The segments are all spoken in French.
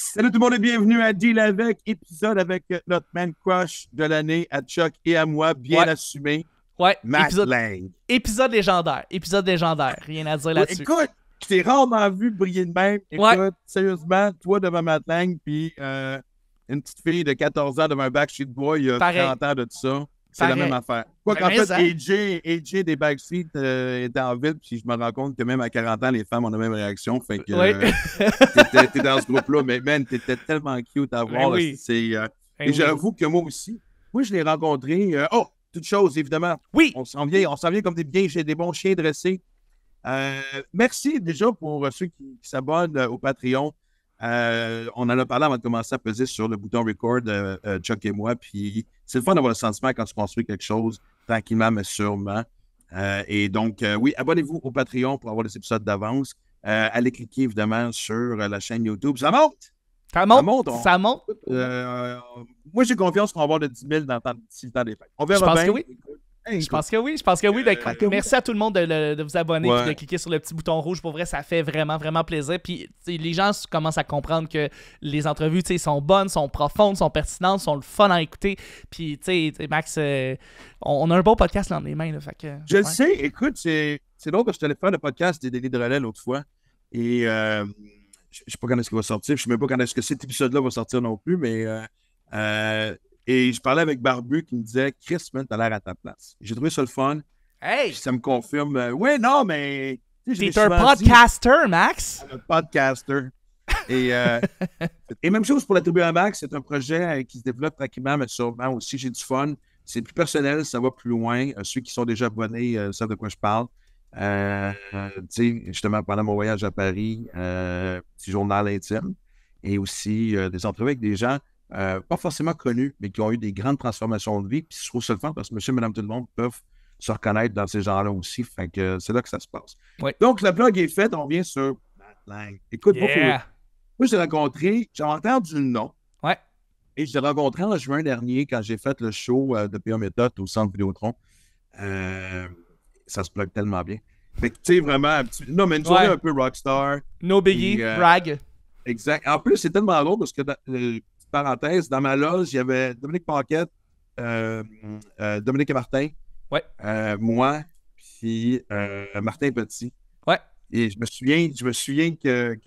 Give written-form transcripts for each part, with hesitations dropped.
Salut tout le monde et bienvenue à Deal avec, épisode avec notre man crush de l'année à Chuck et à moi, bien Ouais, assumé, ouais, Matt Lang. épisode légendaire. Épisode légendaire. Rien à dire Ouais, là-dessus. écoute, je t'ai rarement vu briller de même. Ouais, Écoute, sérieusement, toi devant Matt Lang, puis une petite fille de 14 ans devant un Backstreet Boy il y a pareil. 30 ans de tout ça. C'est la même Pareil. affaire. Quoi qu'en Mais fait, hein? AJ des Backstreet était en ville, puis je me rends compte que même à 40 ans, les femmes ont la même réaction. Fait que Ouais. t'es dans ce groupe-là, mais man, t'étais tellement cute à Ben voir. Là, oui. Ben et oui. j'avoue que moi aussi, moi, je l'ai rencontré. Toute chose, évidemment. Oui. On s'en vient comme des bons chiens dressés. Merci déjà pour ceux qui s'abonnent au Patreon. On en a parlé avant de commencer à peser sur le bouton record, Chuck et moi. Puis c'est le fun d'avoir le sentiment quand tu construis quelque chose tranquillement, mais sûrement. Et donc, oui, abonnez-vous au Patreon pour avoir les épisodes d'avance. Allez cliquer évidemment sur la chaîne YouTube. Ça monte! Ça Ça monte. monte. Ça monte. Moi, j'ai confiance qu'on va avoir le 10 000 d'ici le temps des fêtes. On Je verra pense bien. que oui. Hey, Je pense que oui. Je pense que oui. Ben, écoute, oui. merci à tout le monde de vous abonner et de Ouais. cliquer sur le petit bouton rouge. Pour vrai, ça fait vraiment, vraiment plaisir. Puis les gens commencent à comprendre que les entrevues sont bonnes, sont profondes, sont pertinentes, sont le fun à écouter. Puis, tu sais, Max, on a un bon podcast dans les mains. Là, fait que, Je le ouais. sais. Écoute, c'est drôle que je te allé faire le podcast des délits de relais l'autre fois. Et je ne sais pas quand est-ce qu'il va sortir. Je ne sais même pas quand est-ce que cet épisode-là va sortir non plus. Mais et je parlais avec Barbu qui me disait Chris, man, t'as l'air à ta place. J'ai trouvé ça le fun. Puis Hey! ça me confirme. Oui, non, mais. Tu sais, je l'ai T'es un souvent dit, podcaster, Max? un podcaster. Et, et même chose pour la Tribu à Max, c'est un projet qui se développe tranquillement, mais sûrement aussi. J'ai du fun. C'est plus personnel, ça va plus loin. Ceux qui sont déjà abonnés savent de quoi je parle. Tu sais, justement, pendant mon voyage à Paris, petit journal intime et aussi des entrevues avec des gens pas forcément connus, mais qui ont eu des grandes transformations de vie. Puis je trouve ça le fun parce que monsieur et madame tout le monde peuvent se reconnaître dans ces gens-là aussi. Fait que c'est là que ça se passe. Oui. Donc, la blog est faite, on vient sur Matt Lang. Écoute, Yeah! moi, j'ai rencontré, j'ai entendu le nom. Ouais. Et je l'ai rencontré en juin dernier quand j'ai fait le show de P.A. Méthode au Centre Vidéotron. Ça se plug tellement bien. Fait que, tu sais, vraiment, non, mais une journée Ouais. un peu rockstar. No biggie, Et, brag. Exact. En plus, c'est tellement drôle parce que, petite parenthèse, dans ma loge, il y avait Dominique Paquette, Dominique et Martin, Ouais. moi, puis Martin Petit. Ouais. Et je me souviens que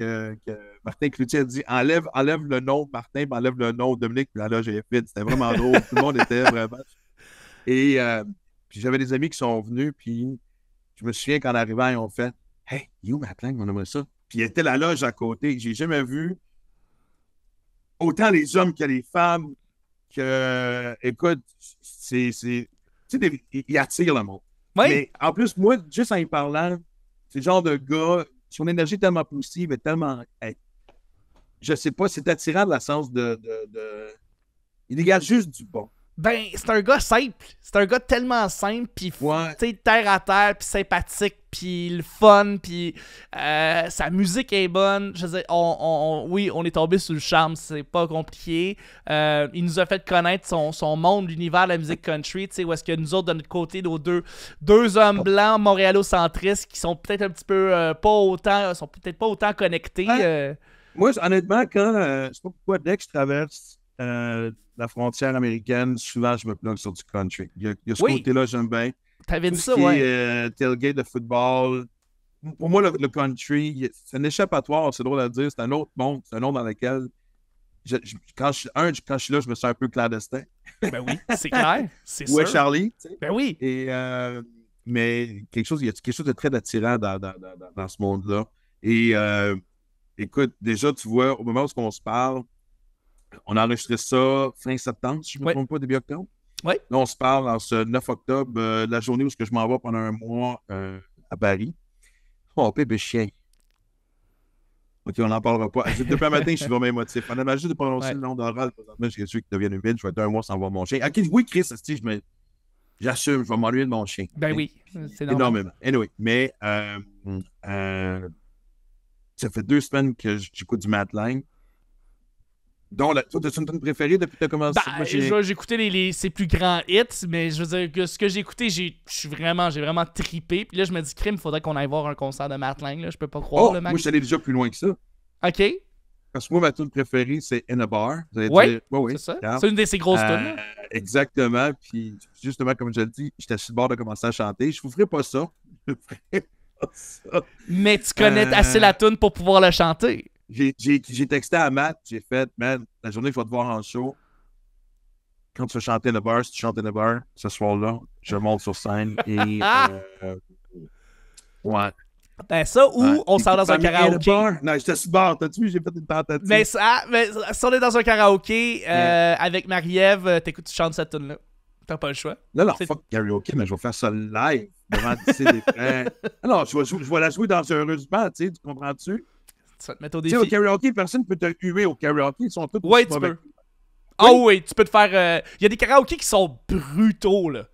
Martin Cloutier a dit enlève le nom Martin, puis enlève le nom Dominique, puis là, j'ai fait. C'était vraiment drôle. Tout le monde était vraiment. Et puis j'avais des amis qui sont venus, puis je me souviens qu'en arrivant, ils ont fait Hey, you Matt Lang, on aimerait ça. Puis il était la loge à côté. J'ai jamais vu autant les hommes que les femmes que, écoute, tu sais, il attire le monde. Oui. Mais en plus, moi, juste en y parlant, c'est le genre de gars, son énergie est tellement positive et tellement. Hey, je sais pas, c'est attirant de la sens il dégage juste du bon. Ben, c'est un gars simple. C'est un gars tellement simple, pis Ouais. tu sais, terre à terre, pis sympathique, pis le fun, pis sa musique est bonne. Je veux dire, oui, on est tombé sur le charme, c'est pas compliqué. Il nous a fait connaître son monde, l'univers de la musique country, tu sais, où est-ce que nous autres, de notre côté, nos deux hommes blancs montréalocentristes qui sont peut-être un petit peu sont peut-être pas autant connectés. Ouais. Moi, honnêtement, quand, je sais pas pourquoi, dès que je traverse la frontière américaine, souvent, je me plonge sur du country. Il y a ce Oui. côté-là, j'aime bien. T'avais Tout dit ce ça, qui ouais. est tailgate de football. Pour moi, le country, c'est un échappatoire, c'est drôle à dire. C'est un autre monde. C'est un monde dans lequel, quand je suis là, je me sens un peu clandestin. Ben oui, c'est clair, c'est Où est sûr. Charlie? Tu sais? Ben oui. Et, mais il y a quelque chose de très attirant dans ce monde-là. Et écoute, déjà, tu vois, au moment où on se parle, on a enregistré ça fin septembre, si je ne me Ouais. trompe pas, début octobre. Ouais. Là, on se parle en ce 9 octobre, la journée où je m'en vais pendant un mois à Paris. Oh, bébé chien. OK, on n'en parlera pas. Depuis un matin, je suis vraiment émotif. On a juste de prononcer Ouais. le nom d'oral. Présentement, je suis qui devient humide. Je vais être un mois sans voir mon chien. OK, oui, Chris, j'assume, je vais m'ennuyer de mon chien. Ben Okay? oui, c'est normal. Énormément. Anyway, mais ça fait 2 semaines que j'écoute du Matt Lang. Donc, toi, as-tu une tune préférée depuis que tu as commencé? Ben, Moi, j'ai écouté ses plus grands hits, mais je veux dire que ce que j'ai écouté, j'ai vraiment trippé. Puis là, je me dis, crime, faudrait qu'on aille voir un concert de Matt Lang, là. Je peux pas croire, Oh, le moi, Max. je suis allé déjà plus loin que ça. OK. parce que moi, ma tune préférée, c'est In a Bar. Vous allez Ouais, dire, oui, c'est ça. regarde. C'est une de ses grosses tunes. Exactement. Puis, justement, comme je le dis, j'étais sur le bord de commencer à chanter. Je vous ferai pas ça. Je vous ferai pas ça. Mais tu connais assez la tune pour pouvoir la chanter. J'ai texté à Matt, j'ai fait, man, la journée que je vais te voir en show, quand tu vas chanter In a Bar, si tu chantes In a Bar, ce soir-là, je monte sur scène et... ouais. Ben ça, ou on sort dans un karaoké. Non, j'étais sur le bord, t'as-tu vu, j'ai fait une tentative. Mais si on est dans un karaoké avec Marie-Ève, tu chantes cette tune-là. T'as pas le choix. Non, fuck karaoké, mais je vais faire ça live devant des frères. Alors, je vais la jouer dangereusement, tu sais, tu comprends-tu? Tu vas te mettre au Tu défi. sais, au karaoké, personne ne peut te huer au karaoké, ils sont tous Oui, tu peux. Ah oui, tu peux te faire... Il y a des karaokés qui sont brutaux, là.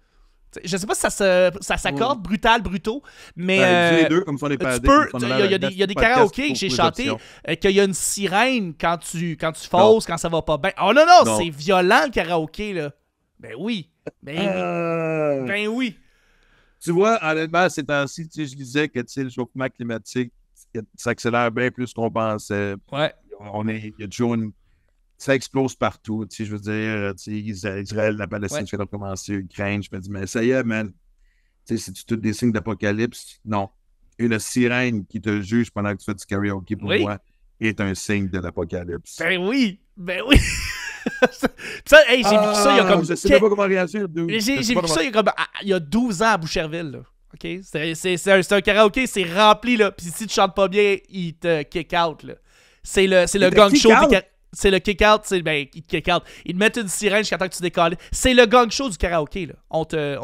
Je sais pas si ça s'accorde, brutaux, mais les deux, comme ça, on est pas. tu peux, il y a des karaokés que j'ai chanté qu'il y a une sirène quand tu fausses, quand ça va pas bien. Oh non, c'est violent le karaoké, là. Ben oui. Ben oui. Tu vois, honnêtement, ces temps-ci, tu sais, je disais que le chauffement climatique s'accélère bien plus qu'on pensait. Ouais. Il y a toujours ça explose partout. Tu sais, je veux dire, tu sais, Israël, la Palestine, fait recommencer, Ukraine. Je me dis, mais ça y est, man. Tu sais, c'est tous des signes d'apocalypse. Non. Une sirène qui te juge pendant que tu fais du karaoké pour moi est un signe de l'apocalypse. Ben oui. Ça, hey, j'ai vu ça il y a comme... Je sais pas comment réagir. J'ai vu ça il y a 12 ans à Boucherville, là. OK? C'est un karaoké, c'est rempli, là. Puis si tu chantes pas bien, il te kick out, là. C'est le gang show. C'est le kick-out, ils te kick-out. Ils te mettent une sirène jusqu'à temps que tu décolles. C'est le gang show du karaoké, là. On te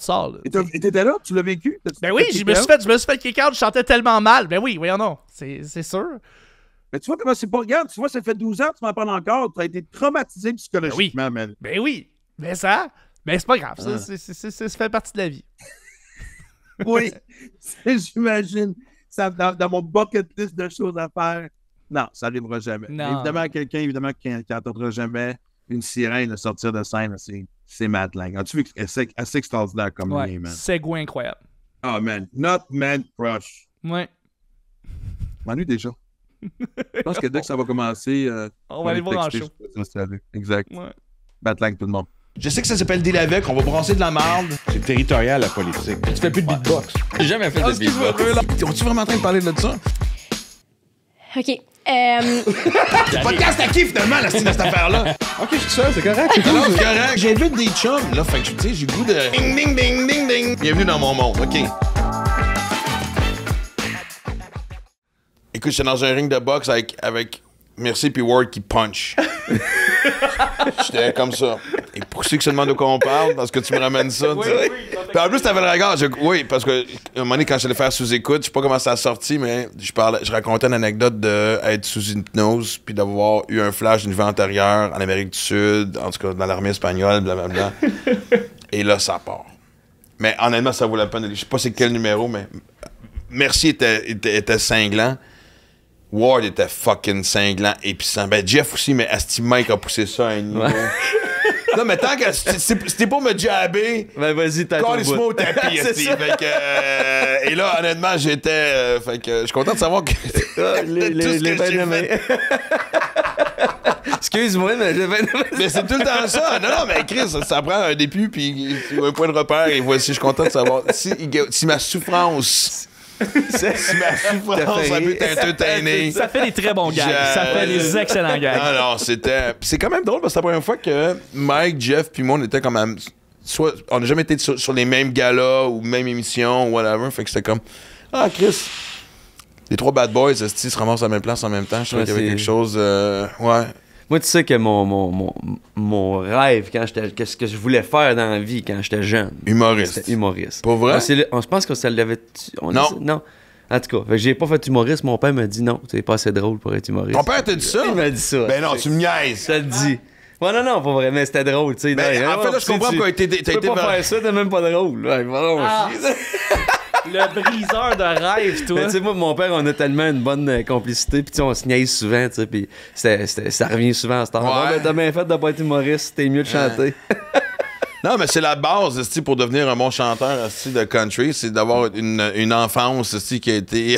sort, là. Et t'étais là? Tu l'as vécu? Ben oui, je me suis fait kick-out, je chantais tellement mal. Ben oui, voyons non. C'est sûr. Mais tu vois comment c'est pas... Regarde, tu vois, ça fait 12 ans, tu m'en parles encore. Tu as été traumatisé psychologiquement, man. Ben oui. Mais c'est pas grave. Ça fait partie de la vie. Oui. J'imagine. Dans mon bucket list de choses à faire... Non, ça n'arrivera jamais. Évidemment, quelqu'un qui n'entendra jamais une sirène sortir de scène, c'est Matt Lang. As-tu vu que c'est assez extraordinaire comme lien, man? C'est goût incroyable. Oh, man. Not man crush. Ouais. M'ennuie déjà. Je pense que dès que ça va commencer... on va aller voir en show. Exact. Ouais. Matt Lang, tout le monde. Je sais que ça s'appelle Deal avec, on va brasser de la marde. C'est territorial, la politique. Tu fais plus de beatbox. J'ai jamais fait de beatbox. On est-tu vraiment en train de parler de ça? OK. Le podcast à qui finalement, la style de cette affaire-là? Ok, je suis seul, c'est correct. C'est correct. J'invite des chums, là, fait que tu sais, j'ai le goût de. Ding, ding, ding, ding, ding. Bienvenue dans mon monde, ok. Écoute, j'étais dans un ring de boxe avec Merci puis Ward qui punch. J'étais comme ça. Et pour ceux qui se demandent de quoi on parle, parce que tu me ramènes ça, tu sais. Puis en plus, t'avais le regard. Oui, parce que un moment donné, quand je l'ai fait sous-écoute, je sais pas comment ça a sorti, mais je racontais une anecdote d'être sous hypnose puis d'avoir eu un flash d'une vie antérieure en Amérique du Sud, en tout cas dans l'armée espagnole, blablabla. Et là, ça part. Mais honnêtement, ça vaut la peine. Je sais pas c'est quel numéro, mais Merci était cinglant. Ward était fucking cinglant, épicant. Ben, Jeff aussi, mais Asti Mike a poussé ça à un niveau. Non, mais tant que c'était pour me jabber, ben vas-y, t'as quand les mots au tapis, Asti. Fait que, et là, honnêtement, j'étais. Fait que je suis content de savoir que. les Benjamins. Excuse-moi, mais j'ai Mais c'est tout le temps ça. Non, mais Chris, ça prend un début puis un point de repère. Et voici, je suis content de savoir. Si ma souffrance. Si ma souffrance, ça peut t'entertainer. Ça fait des très bons gags. Ça fait des excellents gags. Alors, c'était. C'est quand même drôle parce que c'est la première fois que Mike, Jeff, puis moi, on était quand même. Soit. On n'a jamais été sur les mêmes galas ou même émissions ou whatever. Fait que c'était comme. Ah, Chris. Les trois bad boys, se ramassent à la même place en même temps. Je trouvais qu'il y avait quelque chose. Ouais. Moi, tu sais que mon rêve, qu'est-ce que je voulais faire dans la vie quand j'étais jeune? Humoriste. C'était humoriste. Pas vrai? Je pense que ça l'avait... Non. Non. En tout cas, j'ai pas fait humoriste. Mon père m'a dit non, t'es pas assez drôle pour être humoriste. Ton père t'a dit ça? Il m'a dit ça. Ben non, tu me niaises. Ça te dit. Ouais, non, pas vrai, mais c'était drôle, tu sais. Ben, en fait, là, je comprends pourquoi t'as été... Tu peux pas faire ça, t'es même pas drôle. Ouais, le briseur de rêve, toi. Tu sais, moi, mon père, on a tellement une bonne complicité, puis on se niaise souvent, tu sais, puis ça revient souvent à ce temps. Ouais. T'as bien fait de pas être humoriste, c'était mieux de chanter. Non, mais c'est la base, esti, pour devenir un bon chanteur esti, de country, c'est d'avoir une enfance esti, qui a été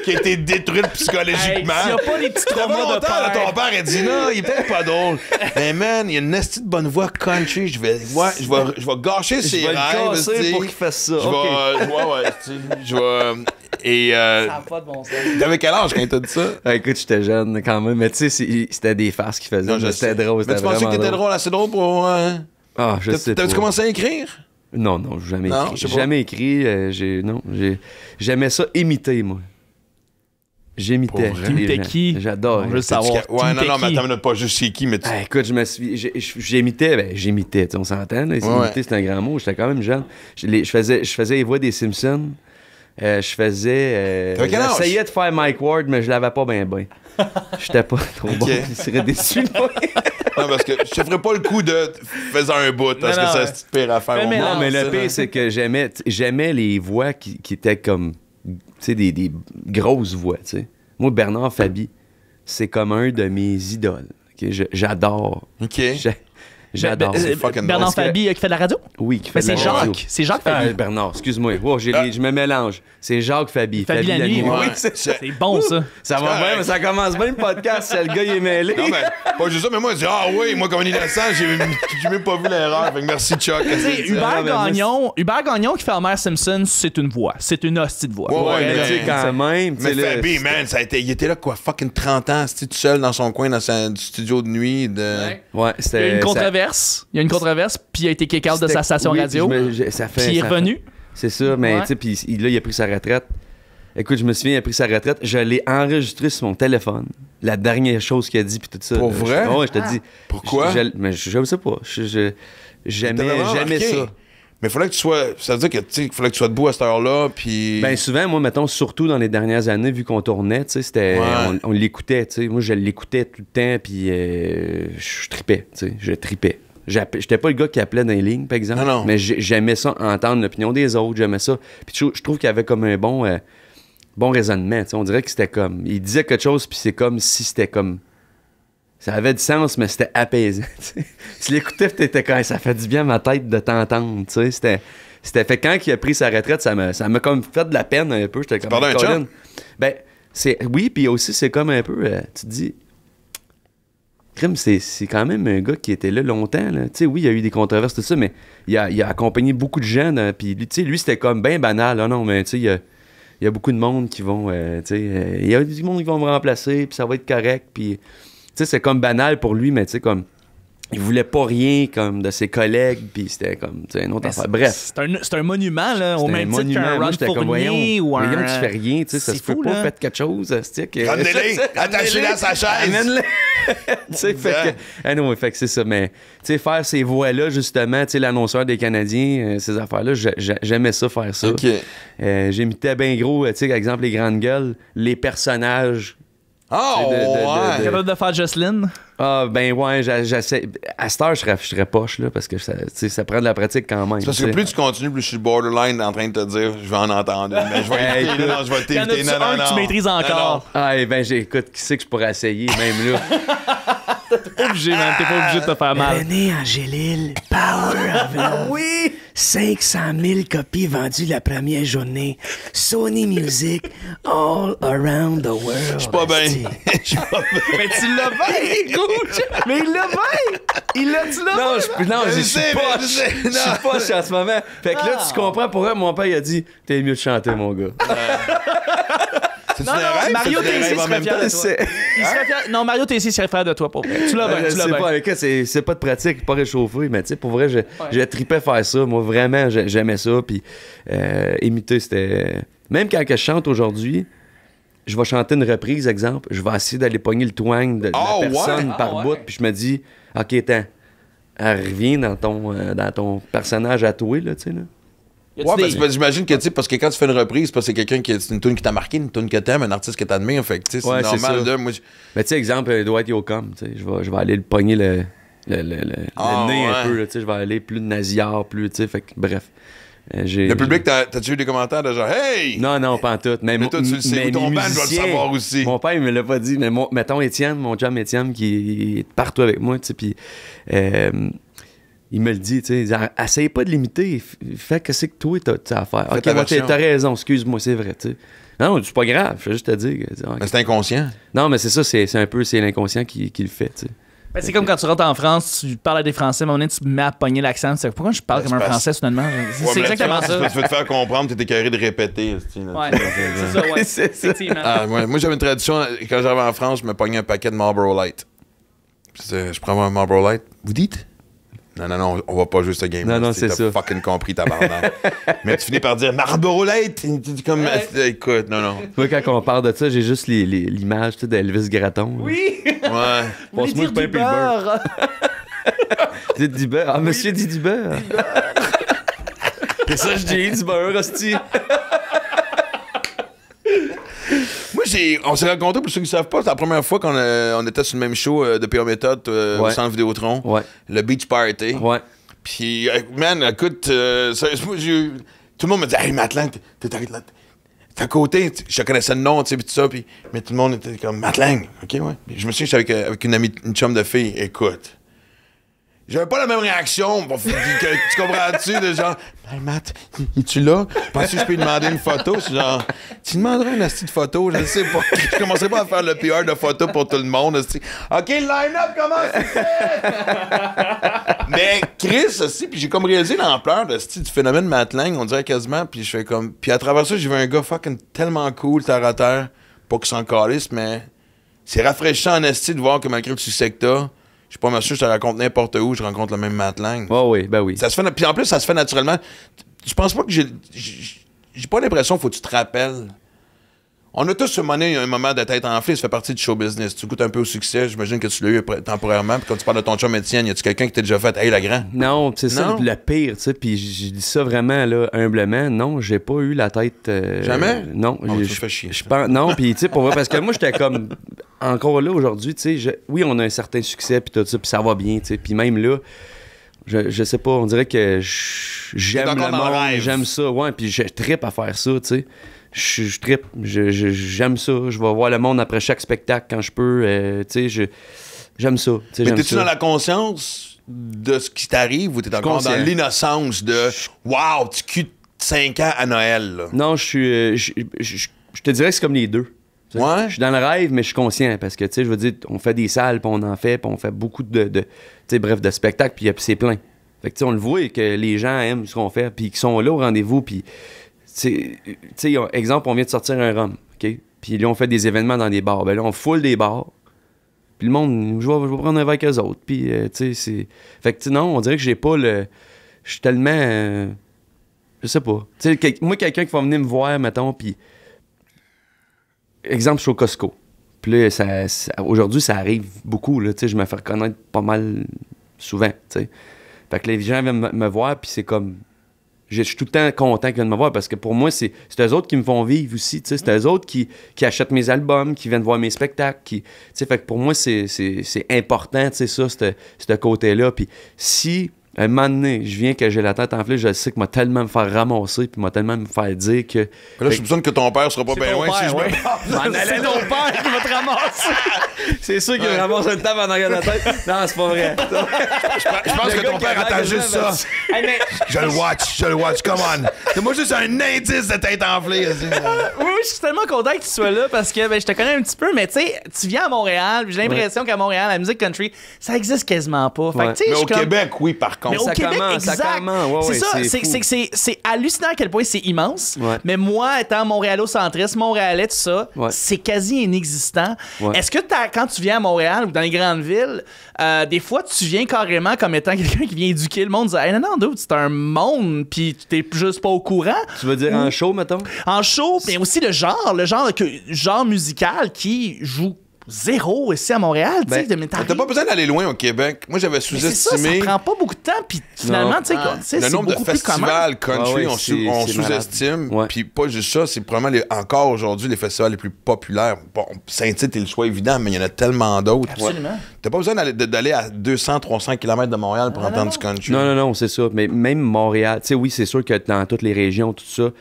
qui a été détruite psychologiquement. Hey, s'il y a pas des petits traumas de père. Ton père a dit non, il est peut-être pas drôle. Mais man, il y a une esti de bonne voix country. Je vais gâcher ses Je vais rêves. le casser esti. pour qu'il fasse ça. Je vais. Et Ça n'a pas de bon sens. t'avais quel âge quand t'as dit ça? Écoute, j'étais jeune quand même, mais tu sais, c'était des farces qu'il faisait. Non, je C'était sais. drôle, Mais c'était tu pensais que vraiment t'étais drôle. drôle, assez drôle pour. Ah, je sais pas. T'avais-tu commencé à écrire? Non, jamais Non, écrit. je sais pas. Jamais écrit. J'aimais ça imiter, moi. J'imitais. Pour vrai? les T'imitais gens. qui? J'adore. On veut le savoir. Ouais, non, T'imitais mais qui? attends, pas juste c'est qui, mais tu. Ah, écoute, j'imitais, tu sais, on s'entend, là, imiter, c'est un grand mot, j'étais quand même jeune. Je faisais les voix des Simpsons. T'avais quel âge? J'essayais de faire Mike Ward, mais je l'avais pas bien. J'étais pas trop bon. Il serait déçu de moi. Non, parce que je te ferais pas le coup de faisant un bout, parce Non, que non, ça, ouais. c'est pire à faire. au Mais monde. Non, mais le Ça, pire, c'est que j'aimais les voix qui étaient comme, tu sais, des grosses voix, tu sais. Moi, Bernard Fabi, c'est comme un de mes idoles. Ok? J'adore. OK. J'adore. C'est fucking Bernard drôle. Fabi qui fait de la radio? Oui, qui fait Mais de c'est la radio. Jacques. C'est Jacques Fabi. Bernard, excuse-moi. Wow, je me mélange. C'est Jacques Fabi. Fabi la nuit. Oui, Ouais. c'est ça. C'est bon, ça. Ça va bien, mais ça commence bien le podcast si le gars il est mêlé. Non, mais pas juste ça, mais moi, je dis, ah oui, moi, comme un innocent, j'ai même pas vu l'erreur. Fait que merci, Chuck. Tu sais, Hubert Gagnon qui fait Homer Simpson, c'est une voix. C'est une hostie de voix. Ouais, Ouais, mais tu sais, quand même. tu sais, Mais là, Fabi, man, il était là, quoi, fucking 30 ans, c'était tout seul dans son coin, dans son studio de nuit. Ouais. Ouais, Il y a c'était. une controverse. Il y a une controverse, puis il a été kick-out de sa station oui, radio. ça fait. Puis il est ça revenu. fait- C'est ça, mais Ouais. tu sais, puis là, il a pris sa retraite. Écoute, je me souviens, il a pris sa retraite. Je l'ai enregistré sur mon téléphone. La dernière chose qu'il a dit, puis tout ça. Pour vrai? Ouais, je te dis. Pourquoi? Mais je sais pas. J'aimais ça. Mais fallait que tu sois. Ça veut dire que, tu sais, fallait que tu sois debout à cette heure-là, puis. Ben souvent, moi, mettons, surtout dans les dernières années, vu qu'on tournait, tu sais, c'était... Ouais. On l'écoutait, tu sais. Moi, je l'écoutais tout le temps, puis je tripais, tu sais. Je tripais. J'étais pas le gars qui appelait dans les lignes, par exemple. Non. Mais j'aimais ça, entendre l'opinion des autres, j'aimais ça. Puis je trouve qu'il y avait comme un bon raisonnement, tu sais. On dirait que c'était comme... Il disait quelque chose, puis c'est comme si c'était comme... Ça avait du sens, mais c'était apaisant. Tu sais. Tu l'écoutais, t'étais quand ça fait du bien à ma tête de t'entendre. Tu sais. C'était fait quand il a pris sa retraite, ça m'a comme fait de la peine un peu. J'étais comme. parlais d'un Colin. Ben, oui, puis aussi, c'est comme un peu. Tu te dis. Crime, c'est quand même un gars qui était là longtemps. Là. Tu sais, oui, il y a eu des controverses, tout ça, mais il a accompagné beaucoup de gens. Puis tu sais, lui, c'était comme bien banal. Ah non, mais tu sais, il y a beaucoup de monde qui vont. Tu sais, il y a du monde qui vont me remplacer, puis ça va être correct. Puis. Tu sais, c'est comme banal pour lui, mais tu sais, comme. Il voulait pas rien comme de ses collègues, puis c'était comme, tu sais, une autre affaire. Bref. C'est un monument, là, au C'était même un titre qu'un monument. Moi, Ron j'étais comme, Fournier ou un... voyons, tu fais rien, tu sais, ça C'est se peut fou, pas, là. faites quelque chose, stick. Ramenez-les, attachez-les à sa chaise. Amène-les. Tu sais, fait que. Ah non, fait que c'est ça, mais, tu sais, faire ces voix-là, justement, tu sais, l'annonceur des Canadiens, ces affaires-là, j'aimais ça, faire ça. OK. J'imitais bien gros, tu sais, par exemple, les grandes gueules, les personnages. Oh, ouais. Capable de faire Jocelyn. Ah, ben ouais, j'essaie. À cette heure, je serais poche, là, parce que ça, tu sais, ça prend de la pratique quand même. C'est parce que tu sais. plus tu continues, plus je suis borderline en train de te dire, je vais en entendre une, mais je vais éviter, non, je vais Il y en t'éviter, a-tu un que tu maîtrises encore? Ah, ben, écoute, qui sait que je pourrais essayer, même là. T'es pas obligé, man. T'es pas obligé de te faire mal. René Angélil, Power of oui! 500 000 copies vendues la première journée. Sony Music, all around the world. Je suis pas bien. Je suis pas bien. Mais tu l'as bien, écoute! Mais il l'a bien! Il l'a, tu l'as bien! Non, je Je suis sais, mais poche. je sais, Je non. suis poche en ce moment. Fait que là, tu comprends pourquoi mon père il a dit t'es mieux de chanter, mon gars. C'est-tu Non, des non, rêves? Mario C'est-tu des Tessier rêves en serait même fier temps? de toi. Il serait fier... Non, Mario Tessier serait fier de toi, pour vrai. Tu l'as bien, Je tu l'as sais bien. pas, avec c'est pas de pratique, pas réchauffé, mais tu sais, pour vrai, je tripais faire ça. Moi, vraiment, j'aimais ça. Puis imiter, c'était. Même quand que je chante aujourd'hui, je vais chanter une reprise, exemple, je vais essayer d'aller pogner le twang de Oh, la personne ouais? par Ah, ouais. bout, puis je me dis, OK, attends, elle revient dans ton personnage à toi, là, tu sais, là. Y a-tu Ouais, des- parce que j'imagine que, tu sais, parce que quand tu fais une reprise, parce que c'est quelqu'un c'est une tune qui t'a marqué, une tune que t'aimes, un artiste que t'admires, fait que, tu sais, Ouais, c'est c'est normal ça. de. Moi, Mais tu sais, exemple, Dwight Yoakam, tu sais, je vais aller le pogner le Ah, nez un ouais. peu, là, tu sais, je vais aller plus de nasillard, plus, tu sais, fait que, bref. Le public, t'as-tu eu des commentaires de genre « Hey! » Non, pas en tout. Mais toi, tu le sais, ou ton band doit le savoir aussi. Mon père, il me l'a pas dit, mais mettons Étienne, mon chum Étienne, qui est partout avec moi, tu sais, puis il me le dit, tu sais, essaye pas de l'imiter, fais que c'est que toi, t'as à faire. Ok, t'as raison, excuse-moi, c'est vrai, tu sais. Non, c'est pas grave, je vais juste te dire. Mais c'est inconscient. Non, mais c'est ça, c'est un peu, c'est l'inconscient qui le fait, tu sais. Ben, c'est comme quand tu rentres en France, tu parles à des Français, à un moment donné, tu te mets à pogner l'accent. C'est pourquoi je parle comme un Français, soudainement? C'est exactement ça. Tu veux te faire comprendre, t'es écœuré de répéter. Ouais, c'est ça, ouais. Effectivement. Moi, j'avais une tradition, quand j'arrivais en France, je me pognais un paquet de Marlboro Light. Je prends un Marlboro Light. Vous dites? Non, on va pas jouer ce game. Non, c'est ça. T'as fucking compris, tabarnak. Mais tu finis par dire Marlboro Light. Comme, écoute, non. Moi, quand on parle de ça, j'ai juste l'image d'Elvis Gratton. Oui! Ouais. Vous voulez dire du beurre? Dites du beurre. Ah, monsieur dit du beurre. C'est ça, je dis du beurre, hostie. Moi, on s'est rencontrés, pour ceux qui ne savent pas, c'est la première fois qu'on était sur le même show de P.A. Méthode au Centre Vidéotron. Ouais. Le Beach Party. Ouais. Puis, man, écoute, tout le monde me dit « Hey, Matlang, t'es à côté. » Je te connaissais le nom, tu sais, puis tout ça. Mais tout le monde était comme « Matlang. » OK, ouais. Puis je me souviens, j'étais avec une amie, une chum de fille. Écoute. J'avais pas la même réaction. Tu comprends-tu? De genre, hey Matt, es-tu là? Penses-tu que je peux lui demander une photo? C'est genre, tu demanderais une astuce de photo? Je ne sais pas. Je commencerai pas à faire le PR de photos pour tout le monde. OK, le line-up commence! Mais Chris aussi, puis j'ai comme réalisé l'ampleur du phénomène Matlang, on dirait quasiment. Puis je fais comme. Puis à travers ça, j'ai vu un gars fucking tellement cool, terre à terre. Pas qu'il s'en calisse, mais c'est rafraîchissant en esti de voir que malgré le succès que t'as. Je suis pas monsieur, je te raconte n'importe où, je rencontre le même Matlang. Oh oui, ben oui. Ça se fait, puis en plus, ça se fait naturellement. Je pense pas que j'ai pas l'impression qu'il faut que tu te rappelles. On a tous ce un moment de tête enflée, ça fait partie du show business. Tu goûtes un peu au succès, j'imagine que tu l'as eu temporairement. Puis quand tu parles de ton chum Étienne, y a-tu quelqu'un qui t'a déjà fait « Hey, le grand ». Non, c'est ça le pire, tu sais. Puis je dis ça vraiment, là, humblement. Non, j'ai pas eu la tête. Jamais? Non. Oh, ça fait chier. Non, puis tu sais, pour vrai, parce que moi, j'étais comme. Encore là, aujourd'hui, tu sais, oui, on a un certain succès, puis tout ça, puis ça va bien, tu sais. Puis même là, je sais pas, on dirait que j'aime le monde, j'aime ça. Ouais, puis je trippe à faire ça, tu sais. Je trippe, j'aime ça. Je vais voir le monde après chaque spectacle quand je peux. Tu sais, j'aime ça. Mais t'es-tu dans la conscience de ce qui t'arrive ou t'es encore dans l'innocence de « Wow, tu cues 5 ans à Noël », là? Non, je te dirais que c'est comme les deux. Ouais. Je suis dans le rêve, mais je suis conscient parce que, tu sais, je veux dire, on fait des salles, puis on en fait, puis on fait beaucoup de spectacles, puis c'est plein. Fait que, tu sais, on le voit que les gens aiment ce qu'on fait, puis qu'ils sont là au rendez-vous, puis, tu sais, exemple, on vient de sortir un rhum, OK? Puis là, on fait des événements dans des bars. Ben là, on foule des bars, puis le monde, je vais prendre un verre avec eux autres, puis, tu sais, c'est... Fait que, non, on dirait que j'ai pas le... Je suis tellement... je sais pas. Tu sais, moi, quelqu'un qui va venir me voir, mettons, puis... Exemple, je suis au Costco. Puis là, aujourd'hui, ça arrive beaucoup. Là, je me fais reconnaître pas mal souvent. T'sais. Fait que les gens viennent me voir, puis c'est comme... Je suis tout le temps content qu'ils viennent me voir parce que pour moi, c'est eux autres qui me font vivre aussi. C'est eux autres qui achètent mes albums, qui viennent voir mes spectacles. Fait que pour moi, c'est important, ça, ce côté-là. Puis si... un moment donné, je viens que j'ai la tête enflée, je sais qu'il m'a tellement me faire ramasser, puis m'a tellement me faire dire que... Là, je soupçonne que ton père sera pas bien loin si je me c'est ton père qui va te ramasser. C'est sûr qu'il me ramasse une table en arrière de la tête. Non, c'est pas vrai. Je pense que ton père attend juste ça. Je le watch, come on. C'est moi juste un indice de tête enflée. Oui, je suis tellement content que tu sois là parce que je te connais un petit peu, mais tu sais, tu viens à Montréal, j'ai l'impression qu'à Montréal, la musique country, ça existe quasiment pas. Fait que, mais au Québec, oui, par contre. Mais au Québec, exact. C'est ça, c'est hallucinant à quel point c'est immense. Ouais. Mais moi, étant montréalo-centriste, montréalais, tout ça, c'est quasi inexistant. Ouais. Est-ce que quand tu viens à Montréal ou dans les grandes villes, des fois, tu viens carrément comme étant quelqu'un qui vient éduquer le monde, dire hey, non, dude, c'est un monde, puis t'es juste pas au courant. Tu veux dire en show, mettons? En show, mais aussi le genre musical qui joue zéro ici à Montréal, tu sais. Ben, Mais T'as pas besoin d'aller loin au Québec. Moi, j'avais mais c'est ça, sous-estimé ça prend pas beaucoup de temps, puis finalement, tu sais, le c'est nombre de beaucoup plus commun. festivals country, Ouais, on c'est sous-estime. malade. Ouais. Puis pas juste ça, c'est probablement encore aujourd'hui les festivals les plus populaires. Bon, Saint-Tite est le choix évident, mais il y en a tellement d'autres. Absolument. T'as pas besoin d'aller à 200-300 km de Montréal pour entendre du country. Non, c'est ça. Mais même Montréal, tu sais, oui, c'est sûr que dans toutes les régions, tout ça,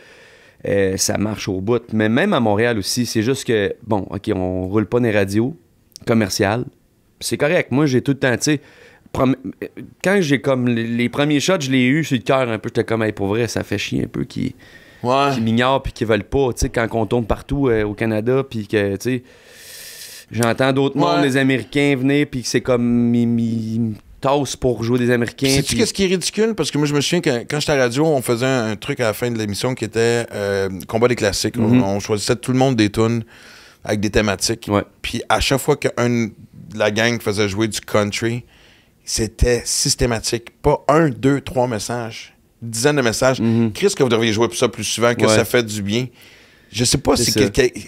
ça marche au bout. Mais même à Montréal aussi, c'est juste que, bon, OK, on roule pas des radios commerciales. C'est correct. Moi, j'ai tout le temps, tu sais, quand j'ai comme les premiers shots, je l'ai eu sur le cœur un peu. J'étais comme, hey, pour vrai, ça fait chier un peu qui m'ignorent puis qui veulent pas, tu sais, quand on tourne partout au Canada, puis que, tu sais, j'entends d'autres mondes, des Américains venir, puis que c'est comme, ils me tassent pour jouer des Américains. Sais-tu puis- qu'est-ce qui est ridicule? Parce que moi, je me souviens que quand j'étais à la radio, on faisait un truc à la fin de l'émission qui était combat des classiques. On choisissait tout le monde des tunes avec des thématiques. Ouais. Puis à chaque fois qu'un de la gang faisait jouer du country, c'était systématique. Pas 1, 2, 3 messages. Dizaines de messages. Chris, que vous devriez jouer ça plus souvent, que ça fait du bien. Je sais pas si C'est ça. quelqu'un...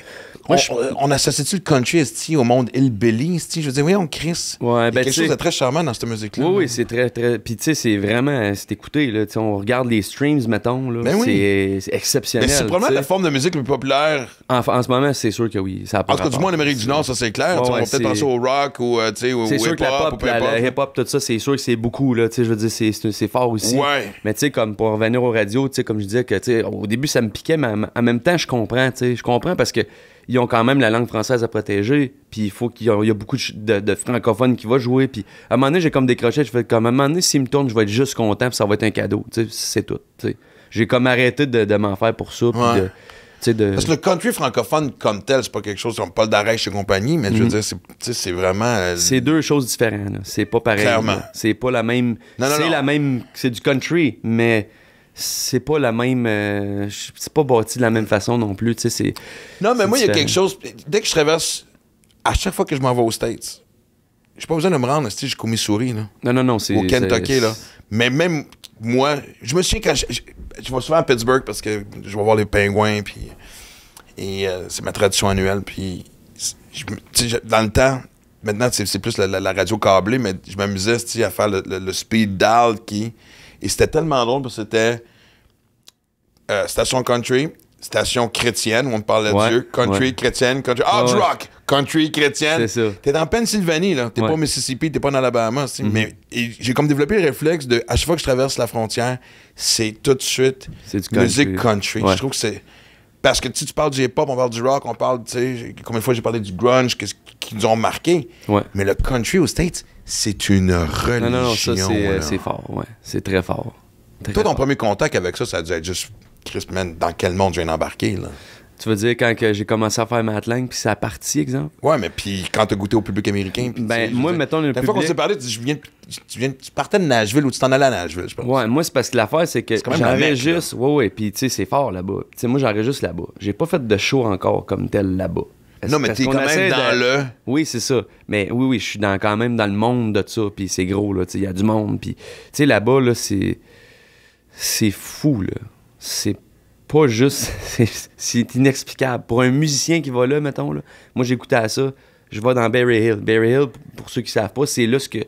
On associe-tu le country esti, au monde hillbilly? Esti? Je veux dire, oui, on Chris. Ouais, Il y a ben, quelque tu sais- chose de très charmant dans cette musique-là. Oui, c'est très, très. Puis, tu sais, c'est vraiment. C'est écouté, là. Tu sais, on regarde les streams, mettons, là. Ben oui. C'est exceptionnel. Mais c'est probablement tu sais. la forme de musique la plus populaire. En ce moment, c'est sûr que oui. Ça a pas En tout cas, du rapport. moins en Amérique du Nord, ça c'est clair. Ouais, Tu sais, on ouais, va peut-être penser au rock ou, tu sais, au C'est sûr que la hip-hop pop, ou peu la importe. hip-hop, tout ça, c'est sûr que c'est beaucoup, là. Tu sais, je veux dire, c'est fort aussi. Ouais. Mais tu sais, comme pour revenir aux radios, tu sais, comme je disais, que, tu sais, au début, ça me piquait, mais en même temps, je comprends, tu sais. Je comprends parce que ils ont quand même la langue française à protéger, puis il faut il y a beaucoup de francophones qui vont jouer, puis à un moment donné, j'ai comme décroché, je fais comme, à un moment donné, s'ils me tournent, je vais être juste content, puis ça va être un cadeau, tu sais, c'est tout, tu sais. J'ai comme arrêté de m'en faire pour ça, puis Ouais. tu sais, de... Parce que le country francophone comme tel, c'est pas quelque chose comme Paul Darèche et compagnie, mais je veux dire, c'est vraiment. C'est deux choses différentes, là. C'est pas pareil. Clairement. Là. C'est pas la même... Non, c'est non. la même... C'est du country, mais c'est pas la même... c'est pas bâti de la même façon non plus, tu sais, c'est... Non, mais c'est moi, il y a différent. quelque chose. Dès que je traverse, à chaque fois que je m'en vais aux States, j'ai pas besoin de me rendre, jusqu'au Missouri, là. Non, c'est... Au Kentucky, c'est- là. Mais même moi, je me souviens quand je vais souvent à Pittsburgh parce que je vais voir les Pingouins, puis c'est ma tradition annuelle, puis dans le temps, maintenant c'est plus la radio câblée, mais je m'amusais à faire le speed dial et c'était tellement drôle parce que c'était station country, station chrétienne où on parlait de Dieu, country, chrétienne, country, du rock, country, chrétienne. C'est ça. T'es en Pennsylvanie, là. T'es pas au Mississippi, t'es pas en Alabama. Mais j'ai comme développé le réflexe de, à chaque fois que je traverse la frontière, c'est tout de suite C'est du country. musique country. Ouais. Je trouve que c'est... Parce que tu parles du hip-hop, on parle du rock, on parle, tu sais, combien de fois j'ai parlé du grunge, qui nous ont marqué. Ouais. Mais le country aux States, c'est une religion. Non, ça, là. c'est fort, ouais. C'est très fort. Très Toi, ton fort. premier contact avec ça, ça a dû être juste, Chris, man, dans quel monde je viens d'embarquer, là? Tu veux dire quand que j'ai commencé à faire ma langue, puis ça a parti, exemple? Ouais, mais puis quand t'as goûté au public américain, puis, Ben, tu sais, moi, je veux dire, mettons, le la fois qu'on public- s'est parlé, tu partais de Nashville ou tu t'en allais à Nashville, je pense. Ouais, moi, c'est parce que l'affaire, c'est que C'est quand même la Mecque, j'enregistre. Ouais, puis tu sais, c'est fort là-bas. Tu sais, moi, j'enregistre là-bas. J'ai pas fait de show encore comme tel là-bas. Non, mais Parce t'es qu'on quand même essaie dans de- le... Oui, c'est ça. Mais oui, je suis quand même dans le monde de ça, puis c'est gros, là. Tu sais, il y a du monde, puis... Tu sais, là-bas, là, c'est fou, là. C'est pas juste... c'est inexplicable. Pour un musicien qui va là, mettons, là, moi, j'écoutais à ça, je vais dans Berry Hill. Berry Hill, pour ceux qui savent pas, c'est là ce que...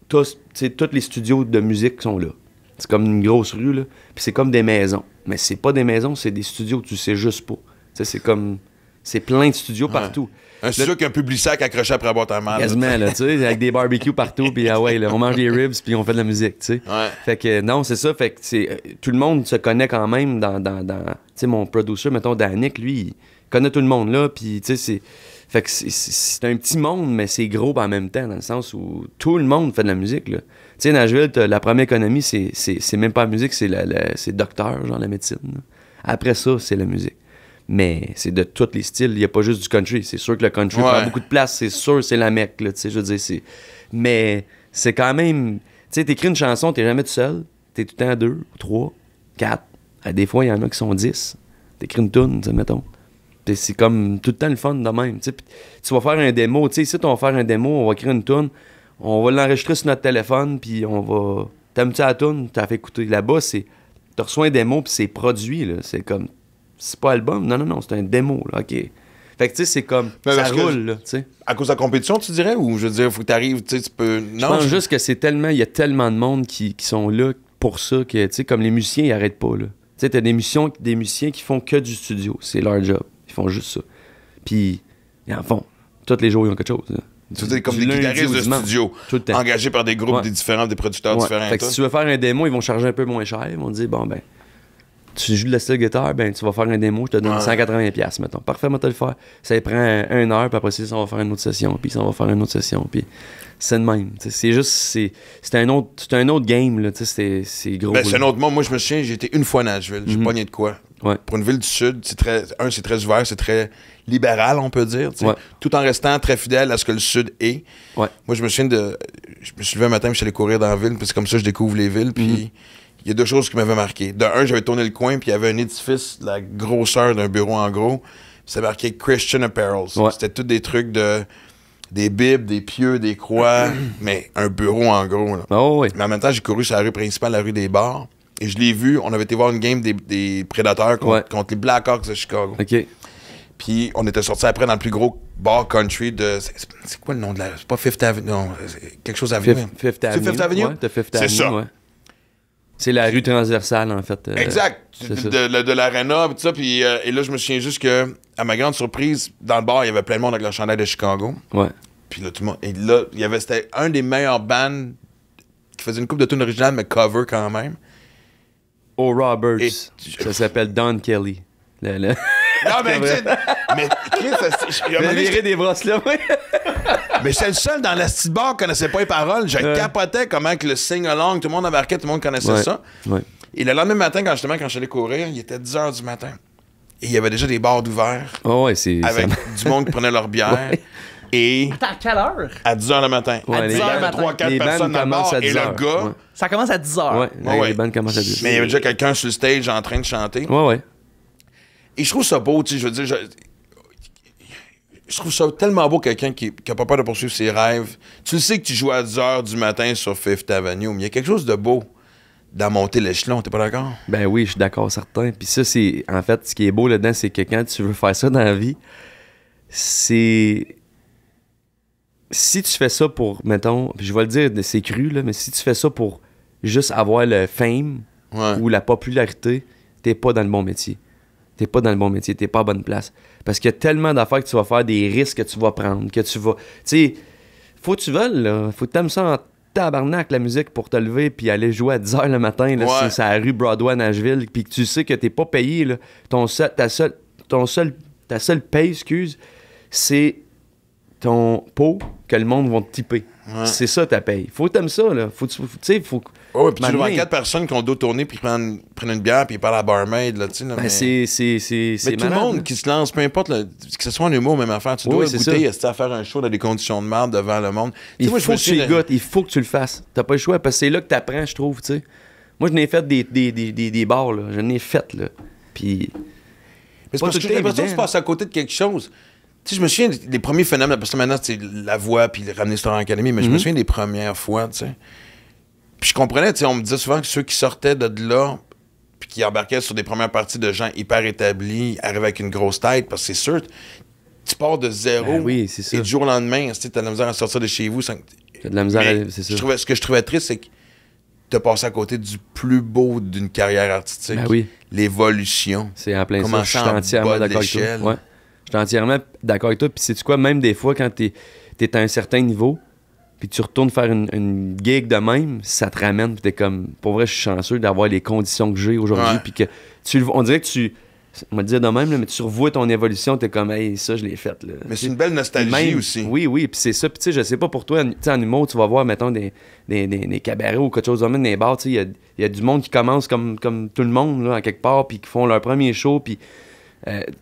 tous les studios de musique sont là. C'est comme une grosse rue, là. Puis c'est comme des maisons. Mais c'est pas des maisons, c'est des studios, tu sais juste pas. Tu sais, c'est comme... C'est plein de studios partout. Un studio qui a un public-sac accroché après la boîte à mal. Quasiment, là, tu sais, avec des barbecues partout, puis ah ouais, là, on mange des ribs, puis on fait de la musique, tu sais. Ouais. Fait que non, c'est ça, fait que tout le monde se connaît quand même dans tu sais, mon producer, mettons, Danick, lui, il connaît tout le monde là, puis tu sais, fait que c'est un petit monde, mais c'est gros en même temps, dans le sens où tout le monde fait de la musique, là. Tu sais, Nashville, la première économie, c'est même pas la musique, c'est docteur, genre la médecine, là. Après ça, c'est la musique. Mais c'est de tous les styles. Il n'y a pas juste du country. C'est sûr que le country prend beaucoup de place. C'est sûr, c'est la Mecque, là, tu sais, je veux dire, c'est... Mais c'est quand même... Tu sais, t'écris une chanson, t'es jamais tout seul. T'es tout le temps 2, 3, 4. Des fois, il y en a qui sont 10. T'écris une toune, tu sais, mettons. Puis c'est comme tout le temps le fun de même, tu sais. Puis tu vas faire un démo. Tu sais, ici, on va faire un démo, on va écrire une toune. On va l'enregistrer sur notre téléphone, puis on va... T'aimes-tu la toune? T'as fait écouter. Là-bas, c'est... Tu reçois un démo, puis c'est produit, là. C'est comme... C'est pas album? Non, c'est un démo, là, OK. Fait Fait que, tu sais, c'est comme, Mais ça parce que- roule, là, tu sais. À cause de la compétition, tu dirais? Ou je veux dire, faut que t'arrives, tu sais, tu peux... Je pense je- juste que c'est tellement, il y a tellement de monde qui sont là pour ça que, tu sais, comme les musiciens, ils arrêtent pas, là. Tu sais, t'as des musiciens qui font que du studio. C'est leur job. Ils font juste ça. Puis, ils en font. Tous les jours, ils ont quelque chose, là. Tu veux dire, comme Du des lundi guitaristes au de dimanche. studio, Tout le temps. engagés par des groupes Ouais. des producteurs Ouais. différents. Fait que tout. si tu veux faire un démo, ils vont charger un peu moins cher. Ils vont te dire, bon, ben, tu joues de la style guitare, ben, tu vas faire un démo, je te donne Ouais. 180$, mettons. Parfait, moi, te le faire. Ça prend 1 heure, puis après ça, on va faire une autre session, puis ça, on va faire une autre session, puis c'est de même. T'sais, c'est juste, c'est un autre game, là, tu sais, c'est gros. Ben, c'est un là. autre monde. Moi, je me souviens, j'ai été une fois à Nashville. J'ai pogné de quoi? Ouais. Pour une ville du Sud, c'est très ouvert, c'est très libéral, on peut dire. tu sais. Ouais. Tout en restant très fidèle à ce que le Sud est. Ouais. Moi, je me souviens Je me suis levé un matin, puis je suis allé courir dans la ville, puis c'est comme ça que je découvre les villes. Puis il y a 2 choses qui m'avaient marqué. De un, j'avais tourné le coin, puis il y avait un édifice de la grosseur d'un bureau en gros. Puis c'était marqué Christian Apparel. Ouais. C'était tous des trucs des bibles, des pieux, des croix, mais un bureau en gros. Là. Oh, oui. Mais en même temps, j'ai couru sur la rue principale, la rue des Bars. Et je l'ai vu, on avait été voir une game des Prédateurs contre les Blackhawks de Chicago. OK. Puis on était sortis après dans le plus gros bar country de... C'est quoi le nom de la... C'est pas Fifth Avenue, non. C'est quelque chose Avenue. Fifth C'est Avenue. Fifth Avenue? Ouais, t'as Fifth C'est Avenue, ça. ouais. C'est la rue transversale, en fait. Exact. c'est ça. De l'aréna, tout ça. Puis, et là, je me souviens juste que, à ma grande surprise, dans le bar, il y avait plein de monde avec leur chandail de Chicago. Ouais. Puis là, tout le monde... Et là, c'était un des meilleurs bands qui faisait une coupe de tunes originales, mais cover quand même. Oh, Roberts. Et- Ça s'appelle Don Kelly. Non, mais tu sais, mais Chris, il y a un moment donné, Virer des brosses là, oui. mais j'étais le seul dans la petite bar qui connaissait pas les paroles. Je capotais comment que le sing-along, tout le monde embarquait, tout le monde connaissait Ouais. ça. Ouais. Et le lendemain matin, quand je suis allé courir, il était 10h du matin. Et il y avait déjà des bars d'ouvert Oh, ouais, c'est. avec du monde qui prenait leur bière. Ouais. Et Attends, à quelle heure? à 10h le matin. Ouais, À il y 10h avait le matin. 3-4 Les personnes bandes dans le bar. commencent à Et 10h. le gars... Ouais. Ça commence à 10h. Ouais, Ouais. les bandes commencent à 10. Mais il y avait déjà quelqu'un sur le stage en train de chanter. Ouais, ouais. Et je trouve ça beau, tu sais, je veux dire, je trouve ça tellement beau, quelqu'un qui a pas peur de poursuivre ses rêves. Tu le sais que tu joues à 10h du matin sur Fifth Avenue, mais il y a quelque chose de beau dans monter l'échelon, t'es pas d'accord? Ben oui, je suis d'accord, certain. Puis ça, c'est. En fait, ce qui est beau là-dedans, c'est que quand tu veux faire ça dans la vie, c'est. Si tu fais ça pour, mettons, puis je vais le dire, c'est cru, là, mais si tu fais ça pour juste avoir le fame Ouais. ou la popularité, t'es pas dans le bon métier. T'es pas dans le bon métier, t'es pas à bonne place. Parce qu'il y a tellement d'affaires que tu vas faire, des risques que tu vas prendre, que tu vas... Tu sais, faut que tu veuilles, là. Faut que t'aimes ça en tabarnak, la musique, pour te lever puis aller jouer à 10h le matin, là, Ouais. c'est à la rue Broadway à Nashville, puis que tu sais que t'es pas payé, là. Ta seule paye, excuse, c'est ton pot que le monde va te tiper. Ouais. C'est ça ta paye. Faut que t'aimes ça, là. Faut, tu sais, faut... Ouais, puis tu vois Maintenant, 4 personnes qui ont dos tourné puis qui prennent une bière puis ils parlent à la barmaid, là, tu sais. là, Ben, mais c'est mais tout le malade, monde là. qui se lance, peu importe, là, que ce soit un humour, même affaire, tu Oui, dois c'est goûter ça. est-ce à faire un show dans des conditions de merde devant le monde. Tu sais, Il moi, je faut me que tu y souviens- goûtes, il faut que tu le fasses. T'as pas le choix, parce que c'est là que t'apprends, je trouve, tu sais. Moi, je n'ai fait des bars, là. Je n'ai fait, là. Puis... Mais c'est Pas parce tout que le j'ai temps l'impression que tu évident. passes à côté de quelque chose. Tu sais, je me souviens des premiers phénomènes, parce que maintenant, c'est la voix puis ramener Star Academy, mais je me souviens des premières fois, tu sais. Puis je comprenais, tu sais, on me disait souvent que ceux qui sortaient de là, puis qui embarquaient sur des premières parties de gens hyper établis, arrivaient avec une grosse tête, parce que c'est sûr, tu pars de zéro, Ben oui, c'est ça. et du jour au lendemain, tu sais, t'as de la misère à sortir de chez vous. Sans... T'as de la misère, Mais c'est ça. ce que je trouvais triste, c'est que t'as passé à côté du plus beau d'une carrière artistique. Ben oui. L'évolution. C'est en plein ça. Comment Je suis ça en entièrement bas de d'accord avec toi. l'échelle? Ouais. Je suis entièrement d'accord avec toi. Puis sais-tu quoi, même des fois, quand t'es à un certain niveau, puis tu retournes faire une gig de même, ça te ramène, puis t'es comme, pour vrai, je suis chanceux d'avoir les conditions que j'ai aujourd'hui, Ouais. puis que on dirait que on va te dire de même, là, mais tu revois ton évolution, t'es comme, hey, ça, je l'ai fait, là. Mais c'est une belle nostalgie Même- aussi. Oui, oui, puis c'est ça. Puis tu sais, je sais pas pour toi, tu sais, en humour, tu vas voir, mettons, des cabarets ou quelque chose de même, des bars, tu sais, il y a du monde qui commence comme tout le monde, là, en quelque part, puis qui font leur premier show, puis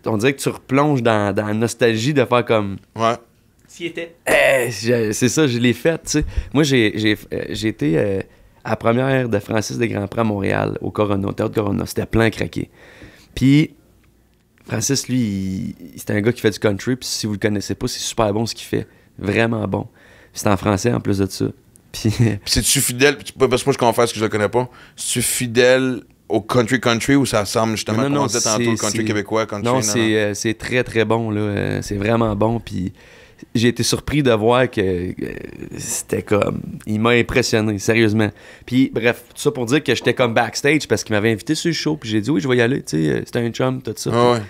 on dirait que tu replonges dans la nostalgie de faire comme... Ouais. S'y était. C'est ça, je l'ai fait, tu sais. Moi, j'ai été à la première de Francis Desgrands-Prés à Montréal, au Corona, au Théâtre Corona. C'était plein craqué. Puis, Francis, lui, c'est un gars qui fait du country, puis si vous le connaissez pas, c'est super bon ce qu'il fait. Vraiment bon. C'est en français, en plus de ça. Puis, Puis c'est-tu fidèle, parce que moi je confesse que je le connais pas, c'est-tu fidèle au country où ça ressemble justement, Non, comme on disait tantôt, le country québécois, country... Non, c'est très, très bon, là. C'est vraiment bon, puis j'ai été surpris de voir que c'était comme... Il m'a impressionné, sérieusement. Puis, bref, tout ça pour dire que j'étais comme backstage parce qu'il m'avait invité sur le show, puis j'ai dit, oui, je vais y aller, tu sais, c'était un chum, tout ça. Ah ouais.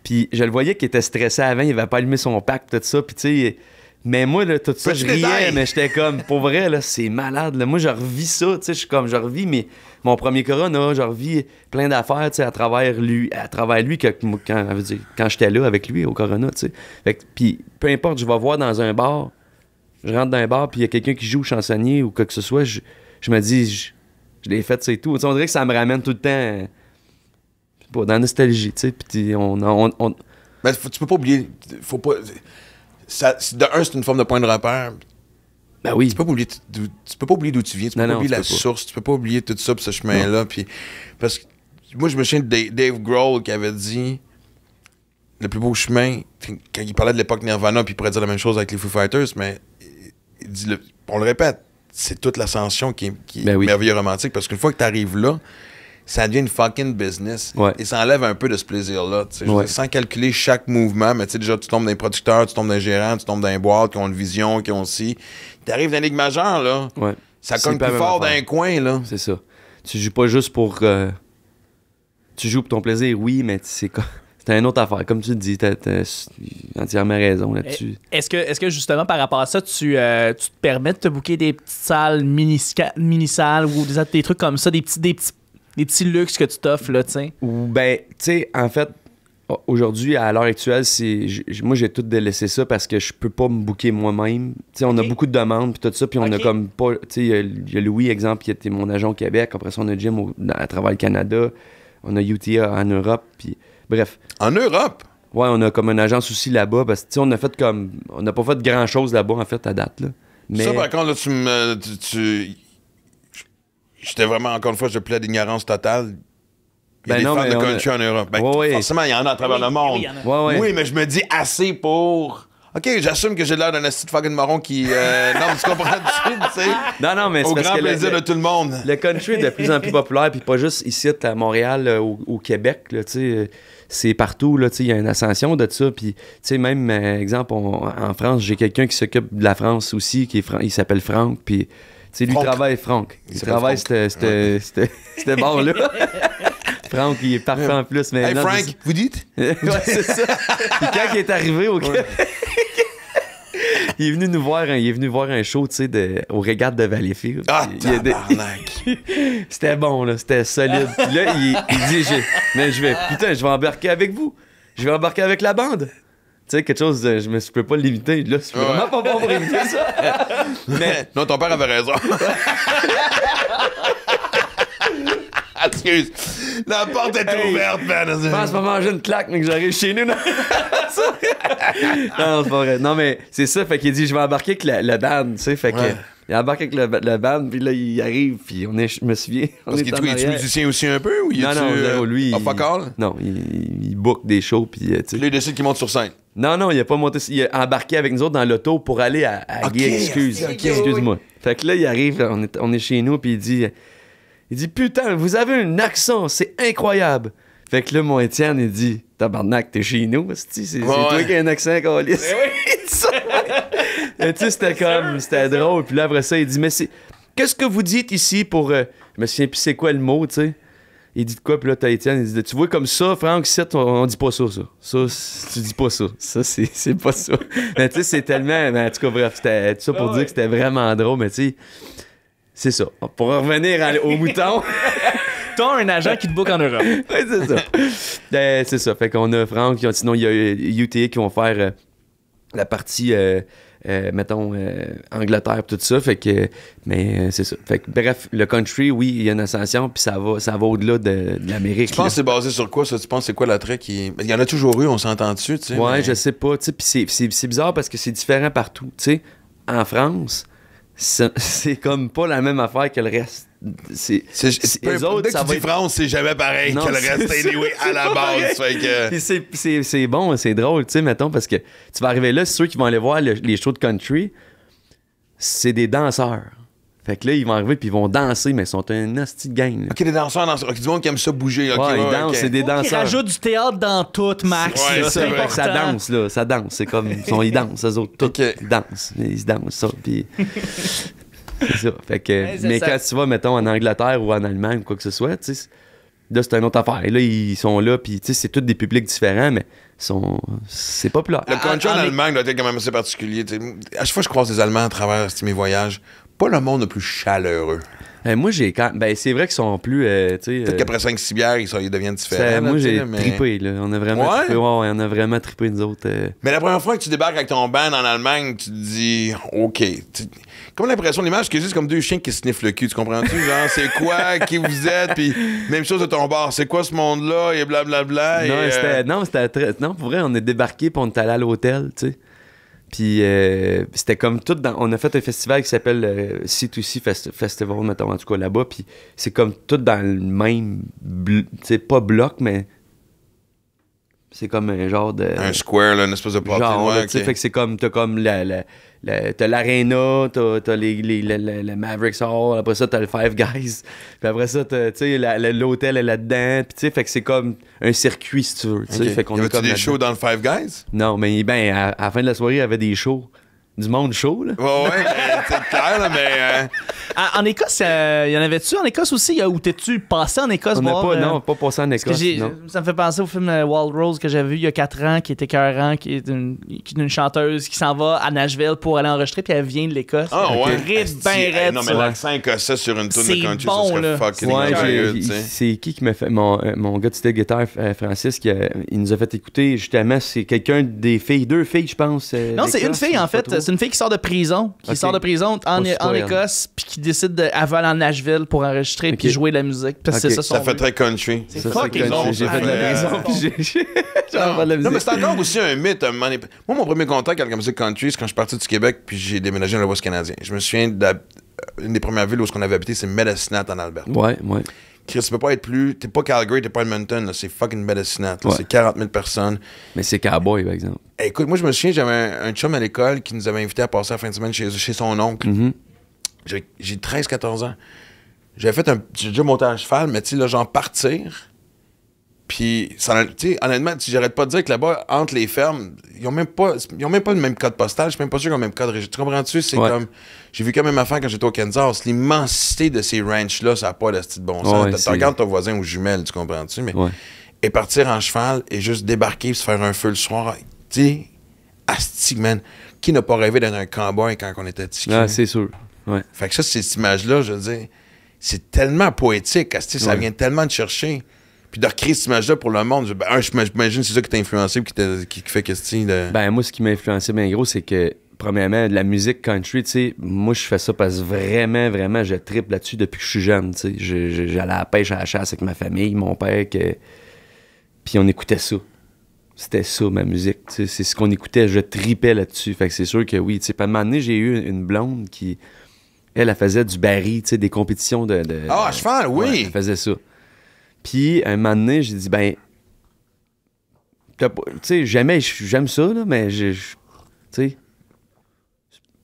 Puis je le voyais qu'il était stressé avant, il avait pas allumé son pack, tout ça, puis tu sais... Mais moi, là, tout ça, je riais, mais j'étais comme, pour vrai, là, c'est malade, là. Moi, je revis ça, tu sais, je suis comme, je revis mon premier Corona, je revis plein d'affaires, tu sais, à travers lui, quand j'étais là avec lui au Corona, tu sais. Fait que, puis, peu importe, je vais voir dans un bar, je rentre dans un bar, puis il y a quelqu'un qui joue au chansonnier ou quoi que ce soit, je me dis, je l'ai fait, c'est tout. Tu sais, on dirait que ça me ramène tout le temps, je sais pas, dans la nostalgie, tu sais, puis Mais tu peux pas oublier, faut pas... de un, c'est une forme de point de repère. Ben oui. Tu peux pas oublier d'où tu viens, tu peux pas oublier la source, tu peux pas oublier tout ça, puis ce chemin-là. Puis, parce que moi, je me souviens de Dave Grohl qui avait dit le plus beau chemin, quand il parlait de l'époque Nirvana, puis il pourrait dire la même chose avec les Foo Fighters, mais il dit, on le répète, c'est toute l'ascension qui est merveilleux romantique, parce qu'une fois que tu arrives là, ça devient une fucking business. Ouais. Et ça enlève un peu de ce plaisir-là. Je veux dire, sans calculer chaque mouvement, mais tu sais, déjà, tu tombes dans les producteurs, tu tombes dans les gérants, tu tombes dans les boîtes qui ont une vision, qui ont aussi. Tu arrives dans la Ligue majeure, là. Ouais. Ça cogne plus fort dans un coin, là. C'est ça. Tu joues pas juste pour. Tu joues pour ton plaisir, oui, mais c'est une autre affaire. Comme tu le dis, t'as entièrement raison là-dessus. Est-ce que justement, par rapport à ça, tu te permets de te booker des petites salles, mini-salles ou des trucs comme ça, des petits luxes que tu t'offres, là, tu sais? Ou ben, tu sais, en fait, aujourd'hui, à l'heure actuelle, moi, j'ai tout délaissé ça parce que je peux pas me booker moi-même. Tu sais, on a beaucoup de demandes, puis tout ça, puis on a comme pas... Tu sais, il y a Louis, exemple, qui était mon agent au Québec. Après ça, on a Jim à travers le Canada. On a UTA en Europe, puis bref. En Europe? Ouais, on a comme une agence aussi là-bas, parce que, tu sais, on a fait comme... On n'a pas fait grand-chose là-bas, en fait, à date, là. Mais... Ça, par contre, là, j'étais vraiment, encore une fois, je plaide d'ignorance totale. Il y a des fans de country en Europe. Ben, forcément, il y en a à travers le monde. Oui, mais je me dis assez pour... OK, j'assume que j'ai l'air d'un asti de fucking marron qui... non, tu comprends tu sais? Non, mais c'est au parce grand que plaisir de tout le monde. Le country est de plus en plus populaire, puis pas juste ici à Montréal, au Québec, là, tu sais. C'est partout, là, tu sais, il y a une ascension de ça, puis, tu sais, même, exemple, en France, j'ai quelqu'un qui s'occupe de la France aussi, il s'appelle Franck, puis... Tu sais, lui, travaille Franck. Il travaille ce bar-là. Franck, il est parfait en plus. Mais hey, non, Frank, vous dites? Ouais, c'est ça. Puis quand il est arrivé au Québec, il est venu voir un show, tu sais, au Régates de Valleyfield. Ah, tabarnak! C'était bon, là. C'était solide. Puis là, il dit, je vais embarquer avec vous. Je vais embarquer avec la bande. Tu sais, quelque chose, je peux pas l'imiter. Là, c'est vraiment pas bon pour imiter ça. Mais... Non, ton père avait raison. Excuse. La porte est ouverte, man. Je pense pas manger une claque, mais que j'arrive chez nous. Non, non, c'est pas vrai. Non, mais c'est ça. Fait qu'il dit, je vais embarquer avec la bande, tu sais. Fait que... Il embarque avec la bande, puis là, il arrive, puis je me souviens. Parce qu'il est musicien aussi un peu, ou il est non, lui. Fuck all? Non, il book des shows, puis tu sais. Puis là, il décide qu'il monte sur scène. Non, il a pas monté. Il a embarqué avec nous autres dans l'auto pour aller à Guy, excuse-moi. Fait que là, il arrive, on est chez nous, puis il dit, putain, vous avez un accent, c'est incroyable. Fait que là, mon Étienne, il dit, tabarnak, t'es chez nous, c'est toi qui as un accent, câlisse. Tu sais, c'était drôle. Puis là, après ça, il dit, mais qu'est-ce que vous dites ici pour. Je me souviens plus c'est quoi le mot, tu sais. Il dit de quoi, puis là, t'as Étienne, il dit, tu vois comme ça, Franck, on dit pas ça. Ça, tu dis pas ça. Ça, c'est pas ça. Mais tu sais, c'est tellement. Mais en tout cas, bref, c'était tout ça pour dire que c'était vraiment drôle, mais tu sais, c'est ça. Pour revenir au mouton. T'as un agent qui te book en Europe. Oui, c'est ça. C'est ça. Fait qu'on a Franck, sinon, il y a UTA qui vont faire la partie. Mettons, Angleterre tout ça, fait que mais c'est ça. Fait que bref, le country, oui, il y a une ascension, puis ça va au-delà de l'Amérique. Tu penses que c'est basé sur quoi, ça? Tu penses que c'est quoi l'attrait qui... Il y en a toujours eu, on s'entend dessus, tu sais. Ouais, mais... je sais pas, tu sais, puis c'est bizarre parce que c'est différent partout, tu sais. En France, c'est comme pas la même affaire que le reste. Les autres, dès que tu dis France, c'est jamais pareil que le reste, anyway, à la base. Fait que... c'est bon, c'est drôle, tu sais, mettons, parce que tu vas arriver là, c'est ceux qui vont aller voir les shows de country, c'est des danseurs. Fait que là, ils vont arriver puis ils vont danser, mais ils sont un hostie de gang. Là. Ok, des danseurs, ok, du monde qui aime ça bouger. Ok, Ouais, ils ouais, dansent, ok. c'est des Ils danseurs. rajoutent du théâtre dans tout, Max. Ouais, là, c'est vrai. important. Ça danse, là, ça danse. C'est comme, ils dansent, eux autres, tous. Ok. Ils dansent, ça, puis... c'est ça. Fait que, Ouais, c'est mais ça. quand tu vas, mettons, en Angleterre ou en Allemagne ou quoi que ce soit, tu sais, là, c'est une autre affaire. Et là, ils sont là, puis tu sais, c'est tous des publics différents, mais c'est populaire. Le country en Allemagne doit être quand même assez particulier. T'sais. À chaque fois que je croise des Allemands à travers mes voyages, pas le monde le plus chaleureux. Moi, ben, c'est vrai qu'ils sont plus, tu sais... Peut-être qu'après 5-6 bières, ils deviennent différents. moi, là, j'ai t'sais, mais... trippé, là. On a vraiment Ouais? trippé. Ouais, on a vraiment trippé, nous autres. Mais la première fois que tu débarques avec ton band en Allemagne, tu te dis, OK. Comme l'impression, l'image, que c'est juste comme deux chiens qui sniffent le cul, tu comprends-tu? Genre, c'est quoi, qui vous êtes, puis même chose de ton bar, c'est quoi ce monde-là, et blablabla. Non, pour vrai, on est débarqué, puis on est allé à l'hôtel, tu sais. Puis c'était comme tout dans... On a fait un festival qui s'appelle C2C Festival, mettons, en tout cas là-bas, puis c'est comme tout dans le même... Tu sais, pas bloc, mais... C'est comme un genre de... Un square, là, une espèce de party. Genre, ouais, là, tu sais, ok. fait que c'est comme... T'as comme t'as l'Arena, t'as le Mavericks Hall, après ça, t'as le Five Guys, puis après ça, tu sais, l'hôtel est là-dedans, puis tu sais, fait que c'est comme un circuit, si tu veux, tu sais, Ok. fait qu'on Y est avait-tu comme des là-dedans. shows dans le Five Guys? Non, mais ben, à la fin de la soirée, il y avait des shows. Du monde chaud, là. Ouais, c'est clair, là, mais... En Écosse, y en avait-tu en Écosse aussi? Où t'es-tu passé en Écosse? On n'a voir, pas passé en parce que Écosse, non. ça me fait penser au film Wild Rose que j'avais vu il y a 4 ans, qui était écœurant, qui est une chanteuse qui s'en va à Nashville pour aller enregistrer, puis elle vient de l'Écosse. Ah ouais? Rip ben raide, Non, mais ça. l'accent écossais sur une toune de C'est country, bon, ça serait là. fucking Ouais, merveilleux, tu sais. c'est qui m'a fait... Mon gars de style guitare, Francis, il nous a fait écouter, justement, c'est quelqu'un des filles, 2 filles, je pense. Non, c'est une fille, en fait. C'est une fille qui sort de prison. Qui Ok. sort de prison en C'est pas elle. Écosse, puis qui décide de aller en Nashville pour enregistrer Ok. puis jouer de la musique. Parce que Ok. c'est ça son Ça fait but. très country. C'est Ça, fucking c'est bon, country. J'ai ça. fait de la Ouais. maison, puis j'ai fait de la Non, mais musique. c'est encore aussi un mythe. Moi, mon premier contact avec la musique country, c'est quand je suis parti du Québec puis j'ai déménagé dans l'Ouest canadien. Je me souviens une des premières villes où on avait habité, c'est Medicine en Alberta. Ouais. Chris, tu peux pas être plus... T'es pas Calgary, t'es pas Edmonton, là, c'est fucking Medicine. Là, Ouais. c'est 40 000 personnes. Mais c'est cowboy, par exemple. Écoute, moi, je me souviens, j'avais un chum à l'école qui nous avait invités à passer la fin de semaine chez son oncle. Mhm. J'ai 13-14 ans. J'ai déjà monté à cheval, mais tu sais, là, genre partir. Puis, tu sais, honnêtement, j'arrête pas de dire que là-bas, entre les fermes, ils ont même pas le même code postal. Je suis même pas sûr qu'ils ont le même code région. Tu comprends-tu? C'est Ouais. comme. J'ai vu quand même affaire quand j'étais au Kansas. L'immensité de ces ranchs-là, ça n'a pas de style de bon sens. Ouais, Tu c'est- regardes ton voisin aux jumelles, tu comprends-tu? Mais, Ouais. et partir en cheval et juste débarquer et se faire un feu le soir. Tu sais, asti, man. Qui n'a pas rêvé d'être un cowboy quand on était petit? Ah, c'est sûr. Ouais. Fait que ça, cette image-là, je veux dire, c'est tellement poétique, asti, ça Ouais. vient tellement te chercher. Puis de recréer cette image-là pour le monde, j'imagine que c'est ça qui t'a influencé et qui fait que style de... Ben, moi, ce qui m'a influencé bien gros, c'est que, premièrement, de la musique country, tu sais, moi, je fais ça parce que vraiment, je trippe là-dessus depuis que je suis jeune, tu sais. J'allais à la pêche, à la chasse avec ma famille, mon père, puis on écoutait ça. C'était ça, ma musique, tu sais. C'est ce qu'on écoutait, je tripais là-dessus. Fait que c'est sûr que oui, tu sais. Puis à un moment donné, j'ai eu une blonde qui, elle faisait du baril, tu sais, des compétitions de... Ah, à cheval, oui! Ouais, elle faisait ça. Puis, un moment donné, j'ai dit, ben, tu sais, j'aime ça, là, mais tu sais,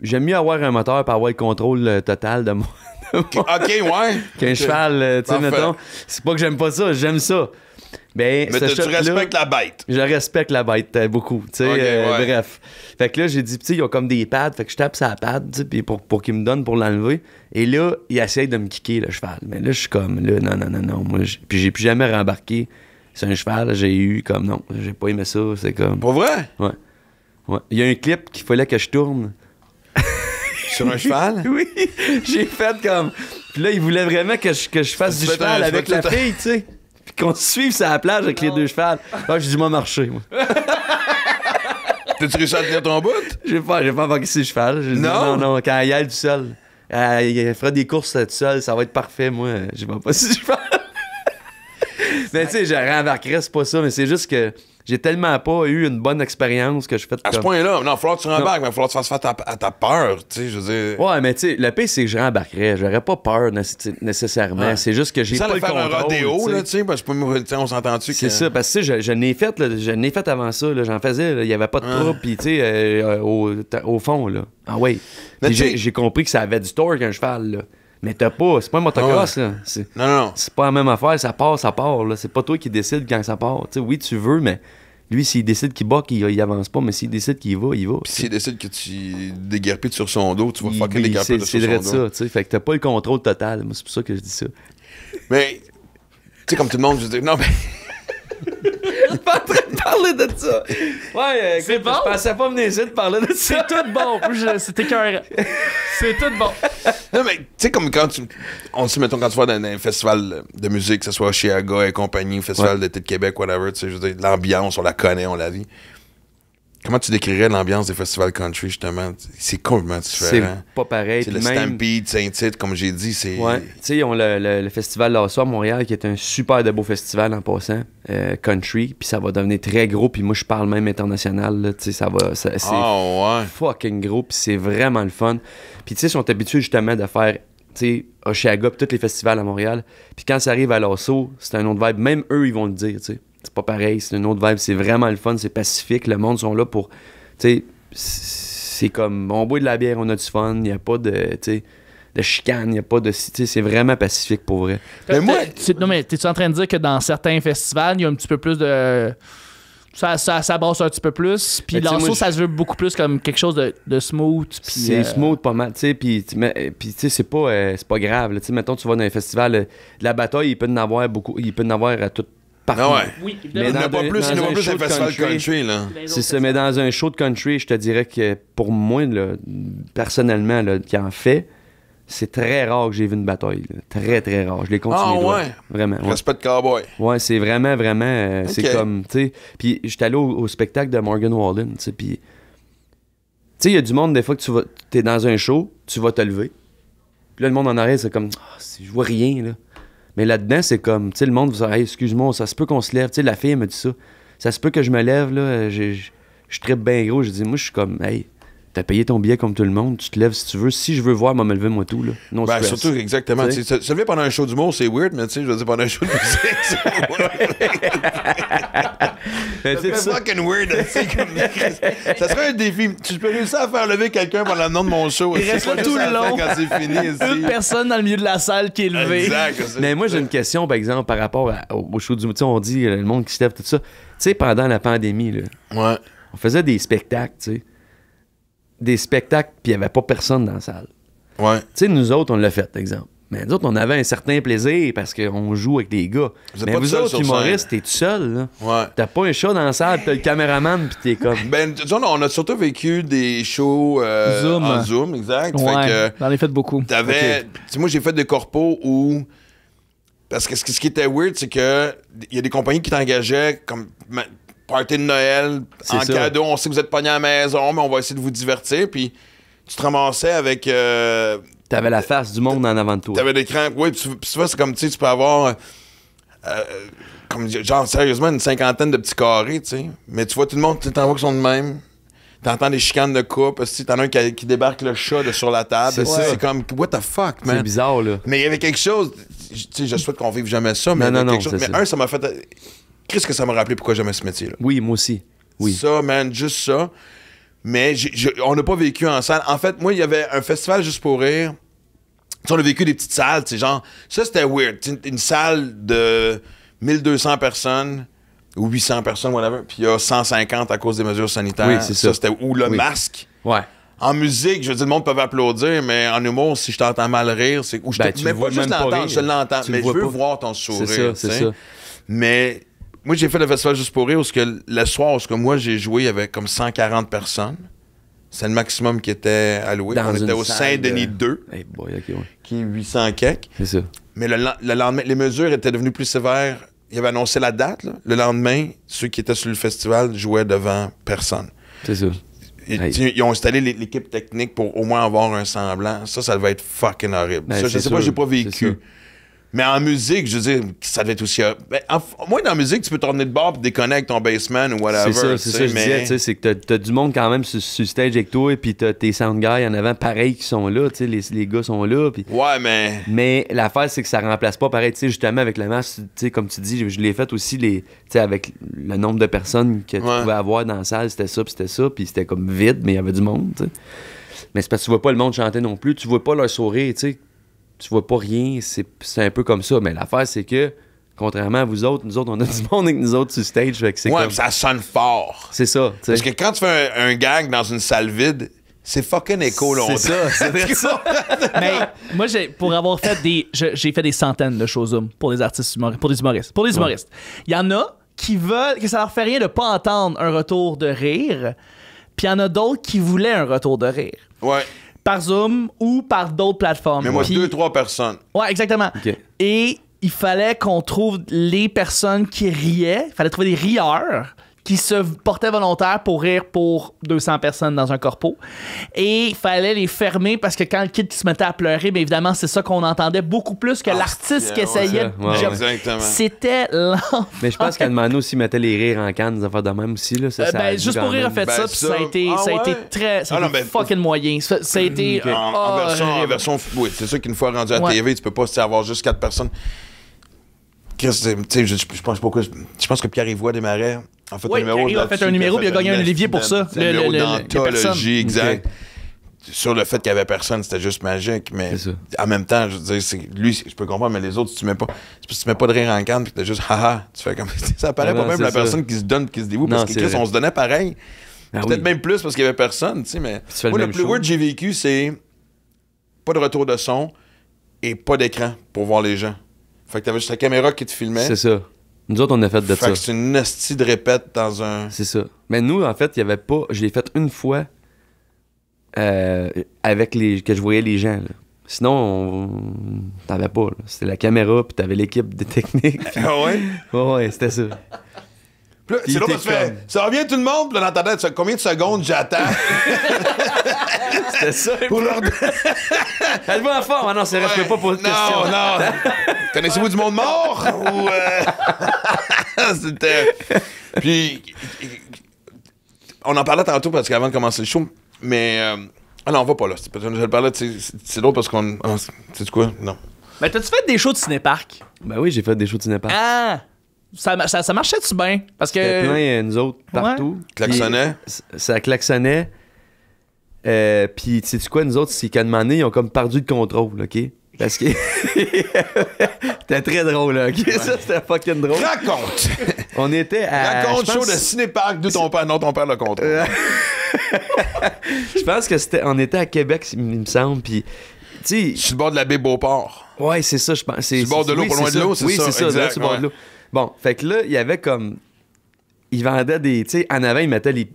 j'aime mieux avoir un moteur pour avoir le contrôle total de moi. OK, ouais. Qu'un cheval, tu sais, Parfait. mettons. C'est pas que j'aime pas ça, j'aime ça. Ben, Mais ce tu shot-là, respectes la bête. je respecte la bête beaucoup, tu sais, Ok, ouais. bref. Fait que là, j'ai dit, tu sais, ils ont comme des pads, fait que je tape sa pad, tu sais, puis pour qu'il me donne pour l'enlever. Et là, il essaye de me kicker, le cheval. Mais là, je suis comme, là, non, moi, puis j'ai plus jamais rembarqué sur un cheval, j'ai eu comme, non, j'ai pas aimé ça, c'est comme... Pour vrai? Ouais. Il y a un clip qu'il fallait que je tourne. Sur un cheval? Oui, j'ai fait comme... Puis là, il voulait vraiment que je fasse Tu du fais cheval un- avec tu fais la tout un- fille, tu sais. Puis qu'on se suive sur la plage avec les 2 chevals. Ah, j'ai dit, moi, marcher, moi. T'as-tu réussi à tenir ton bout? J'ai pas embarqué sur le cheval. J'ai dit, Non? non, quand il y a tout seul. Il fera des courses tout seul, ça va être parfait, moi. Je vais pas sur le cheval. Mais tu sais, je rembarquerais, c'est pas ça, mais c'est juste que J'ai tellement pas eu une bonne expérience que je fais À ce point-là, non, il va falloir que tu rembarques, mais il va falloir que tu fasses face à ta peur, tu sais, je veux dire. Ouais, mais tu sais, le pire, c'est que je rembarquerais. J'aurais pas peur nécessairement. Ouais. C'est juste que j'ai Sans pas le le faire un contrôle. rodéo, tu là, sais. tu sais, parce que on s'entend-tu que... C'est ça, parce que tu sais, je n'ai fait, là, je n'ai fait avant ça, là, j'en faisais, là, il y avait pas de trouble, puis tu sais, au fond, là. Ah ouais. Mais Puis tu sais- j'ai compris que ça avait du torque un cheval, là. Mais c'est pas un motocross, là. Non. C'est pas la même affaire, ça part, là. C'est pas toi qui décide quand ça part. Tu sais, oui, tu veux, mais lui, s'il décide qu'il bat, il avance pas, mais s'il décide qu'il va, il va. Puis s'il décide que tu déguerpes sur son dos, tu vas Il- fucker les carpes c'est sur vrai son de dos. ça, tu sais. Fait que t'as pas le contrôle total. Moi, c'est pour ça que je dis ça. Mais, tu sais, comme tout le monde, je veux dire, non, mais... Je suis pas en train de parler de ça. Ouais, C'est bon. Je pensais pas venir ici de parler de ça. C'est tout bon. C'était écœurant. C'est tout bon. Non, mais, tu sais, comme quand tu... On sait, mettons, quand tu vas dans un festival de musique, que ce soit chez Aga et compagnie, festival d'été de Québec, whatever, tu sais, je veux dire, l'ambiance, on la connaît, on la vit. Comment tu décrirais l'ambiance des festivals country, justement? C'est complètement C'est différent. pas pareil. C'est Puis le même- Stampede, Saint-Tite, comme j'ai dit, c'est... Ouais, tu sais, ils ont le festival Lasso à Montréal qui est un super de beau festival en passant, country, puis ça va devenir très gros, puis moi je parle même international, là, tu sais, c'est Ah, ouais. fucking gros, puis c'est vraiment le fun. Puis tu sais, ils sont habitués justement de faire, tu sais, Oshiaga, puis tous les festivals à Montréal, puis quand ça arrive à Lasso, c'est un autre vibe, même eux ils vont le dire, tu sais, c'est pas pareil, c'est une autre vibe, c'est vraiment le fun, c'est pacifique, le monde sont là pour, tu sais, c'est comme, on boit de la bière, on a du fun, il n'y a pas de, tu sais, de chicane, il n'y a pas de... Tu sais, c'est vraiment pacifique pour vrai. Mais moi... Non, mais t'es-tu en train de dire que dans certains festivals, il y a un petit peu plus de. Ça brasse un petit peu plus. Puis Mais tu sais, l'enso, moi, ça se veut beaucoup plus comme quelque chose de smooth. Puis, C'est smooth pas mal, tu sais, puis tu sais, c'est pas grave, là, tu sais, mettons, tu vas dans un festival, de la bataille, il peut en avoir beaucoup, il peut en avoir à tout partout. Ah ouais. Oui, Mais Il n'y en a dans pas un- plus, dans il n'y en a un pas plus show un de festival country, country, là. C'est ça, mais dans un show de country, je te dirais que pour moi, là, personnellement, là, qui en fait, c'est très rare que j'ai vu une bataille. Là. Très, très rare. Je les compte sur Ah mes doigts. ouais? Vraiment. Ouais. Respect de cowboy. Ouais, c'est vraiment, c'est Ok. comme, tu sais. Puis j'étais allé au spectacle de Morgan Wallen, tu sais, puis... Tu sais, il y a du monde, des fois, que t'es dans un show, tu vas te lever. Puis là, le monde en arrière, c'est comme, je vois rien, là. Mais là-dedans, c'est comme, tu sais, le monde vous dit, hey, excuse-moi, ça se peut qu'on se lève. Tu sais, la fille, elle me dit ça. Ça se peut que je me lève, là, je trippe bien gros. Je dis, moi, je suis comme, hey, t'as payé ton billet comme tout le monde, tu te lèves si tu veux. Si je veux voir, moi, me lever, moi, tout, là. Non Ben, stress. surtout, exactement. Tu sais. Tu sais, se lever pendant un show d'humour, c'est weird, mais tu sais, je veux dire, pendant un show de musique, c'est Ben, tu sais, c'est ça- fucking weird. Tu sais, comme... ça serait un défi. Tu peux réussir à faire lever quelqu'un pendant le nom de mon show. Il C'est reste pas là juste tout à le la fin long. quand c'est fini. Une personne dans le milieu de la salle qui est levée. Exact. Mais moi, j'ai une question, par exemple, par rapport au show du... Tu sais, on dit, le monde qui se lève, tout ça. Tu sais, pendant la pandémie, là, Ouais. on faisait des spectacles, tu sais. Des spectacles, puis il n'y avait pas personne dans la salle. Ouais. Tu sais, nous autres, on l'a fait, exemple. Mais nous autres, on avait un certain plaisir parce qu'on joue avec des gars. Vous êtes Mais pas vous tout seul autres, sur humoristes, t'es tout seul, là. Ouais. T'as pas un chat dans la salle, t'as le caméraman, puis t'es comme... Ben, disons, on a surtout vécu des shows Zoom. en Zoom, exact. Ouais, Fait que j'en ai fait beaucoup. t'avais... Tu sais, moi, j'ai fait des corpos où... Parce que ce qui était weird, c'est que il y a des compagnies qui t'engageaient comme party de Noël, C'est en ça. cadeau, on sait que vous êtes pognés à la maison, mais on va essayer de vous divertir, puis tu te ramassais avec... T'avais la face du monde en avant de toi. T'avais l'écran... Oui, puis tu vois, c'est comme, tu sais, tu peux avoir... comme, genre, sérieusement, une cinquantaine de petits carrés, tu sais. Mais tu vois, tout le monde, tu t'en vois qui sont de même. T'entends des chicanes de couple. Si t'en as un qui débarque le chat sur la table. C'est ça. C'est comme, what the fuck, man? C'est bizarre, là. Mais il y avait quelque chose... Tu sais, je souhaite qu'on vive jamais ça, mais Non, il y avait non, quelque non, chose... c'est Mais ça. ça m'a fait... Qu'est-ce que ça m'a rappelé pourquoi j'aimais ce métier-là? Oui, moi aussi. Oui. Ça, man, juste ça. Mais on n'a pas vécu en salle. En fait, moi, il y avait un festival juste pour rire. Tu sais, on a vécu des petites salles, tu sais, genre... Ça, c'était weird. Tu sais, une salle de 1200 personnes ou 800 personnes, whatever, puis il y a 150 à cause des mesures sanitaires. Oui, c'est ça. C'était... Ou le Oui. masque. Ouais. En musique, je veux dire, le monde peut applaudir, mais en humour, si je t'entends mal rire, c'est... Ou je Ben, te... tu Mais le vois pas juste même pas l'entendre, rire. je l'entends. Tu Mais le je vois veux pas. voir ton sourire, C'est ça, c'est tu sais. ça. Mais moi, j'ai fait le festival juste pour rire, où le soir, où moi, j'ai joué, il y avait comme 140 personnes. C'est le maximum qui était alloué. Dans On était une au salle Saint-Denis de- 2, Hey boy, OK, ouais. qui est 800 quelques. C'est ça. Mais le lendemain, les mesures étaient devenues plus sévères. Ils avaient annoncé la date. Là. Le lendemain, ceux qui étaient sur le festival jouaient devant personne. C'est ça. Hey. Ils ont installé l'équipe technique pour au moins avoir un semblant. Ça devait être fucking horrible. Ben, Ça, je c'est sais pas, sûr, j'ai pas c'est ça. vécu. Mais en musique, je veux dire, ça devait être aussi... Ben, au moins, dans la musique, tu peux tourner de bord et déconner avec ton bassman ou whatever. C'est ça, je disais, tu sais, c'est que t'as du monde quand même sur stage avec toi, et puis t'as tes sound guys en avant, pareil, qui sont là, tu sais, les gars sont là. Pis... Ouais, mais... Mais l'affaire, c'est que ça remplace pas pareil, tu sais, justement, avec le masque, tu sais, comme tu dis, je l'ai fait aussi, tu sais, avec le nombre de personnes que tu pouvais avoir dans la salle, c'était ça, puis c'était comme vide, mais il y avait du monde, tu sais. Mais c'est parce que tu vois pas le monde chanter non plus, tu vois pas leur sourire, tu sais. Tu vois pas rien, c'est un peu comme ça. Mais l'affaire, c'est que, contrairement à nous autres, on a du monde avec nous autres sur stage. Fait que c'est ouais, comme... ça sonne fort. C'est ça. T'sais. Parce que quand tu fais un gag dans une salle vide, c'est fucking écho longtemps. C'est ça. Mais moi, pour avoir fait j'ai fait des centaines de choses pour des artistes humoristes, pour des humoristes. Il y en a qui veulent, que ça leur fait rien de pas entendre un retour de rire, puis il y en a d'autres qui voulaient un retour de rire. Ouais. Par Zoom ou par d'autres plateformes. Mais moi, puis, 2-3 personnes. Ouais, exactement. Okay. Et il fallait qu'on trouve les personnes qui riaient. Il fallait trouver des rieurs qui se portaient volontaires pour rire pour 200 personnes dans un corpo. Et il fallait les fermer parce que quand le kid se mettait à pleurer, bien évidemment, c'est ça qu'on entendait beaucoup plus que l'artiste qui essayait de... Exactement. C'était l'enfer. Mais je pense qu'Almano aussi mettait les rires en canne, des affaires de même aussi. Là. Juste pour rire a fait ça, puis ça a été très... Ça a été fucking moyen. Ça a été... En version... Oui, c'est ça qu'une fois rendu à TV, tu peux pas avoir juste 4 personnes. Chris, tu sais, je pense que Pierre-Yves Desmarais a fait un numéro. Pierre-Yves a fait un numéro, puis il a gagné un Olivier pour ça. Le numéro d'anthologie, exact. Sur le fait qu'il y avait personne, c'était juste magique. Mais en même temps, je veux dire, lui, je peux comprendre, mais les autres, si tu mets pas de rire en canne, puis t'as juste haha, tu fais comme ça paraît pas même la personne qui se donne, qui se dévoue, parce que Chris, on se donnait pareil. Peut-être même plus parce qu'il y avait personne, tu sais, mais moi, le plus weird que j'ai vécu, c'est pas de retour de son et pas d'écran pour voir les gens. Fait que t'avais juste la caméra qui te filmait. C'est ça. Nous autres, on a fait de ça. Fait que c'est une hostie de répète dans un... C'est ça. Mais nous, en fait, il y avait pas... Je l'ai fait une fois avec que je voyais les gens, là. Sinon, t'avais pas, là. C'était la caméra, puis t'avais l'équipe de technique. Pis... Ah ouais? Ouais, c'était ça. Là, c'est là que tu fais, ça va bien tout le monde? Puis là, dans ta tête, combien de secondes j'attends? C'était ça. Pour leur... Elle va en forme. Ah non, c'est vrai, je peux pas poser de questions. Non. Connaissez-vous du monde mort? Ou C'était... Puis, on en parlait tantôt parce qu'avant de commencer le show, mais... Ah non, on va pas là. Je le parlais, c'est drôle parce qu'on... C'est quoi? Non. Mais t'as-tu fait des shows de cinéparc? Ben oui, j'ai fait des shows de cinéparc. Ah! Ça marchait-tu bien? Parce que... C'était plein, nous autres, partout. Klaxonnait? Ça klaxonnait. Puis, tu sais quoi, nous autres, c'est qu'à un moment donné, ils ont comme perdu le contrôle, OK? Parce que... C'était très drôle, OK? Ouais. Ça, c'était fucking drôle. Raconte! On était à... Raconte show de cinéparc d'où ton père... Non, ton père le contrôle. Je pense que on était à Québec, il me semble, puis... Tu sais... Sur le bord de la baie Beauport. Ouais, c'est ça, je pense. Sur le bord de l'eau, pas loin de l'eau, c'est ça? Oui, c'est ça, exact, sur le bord de l'eau. Bon, fait que là, il y avait comme... Ils vendaient des... Tu sais, en avant, ils mettaient les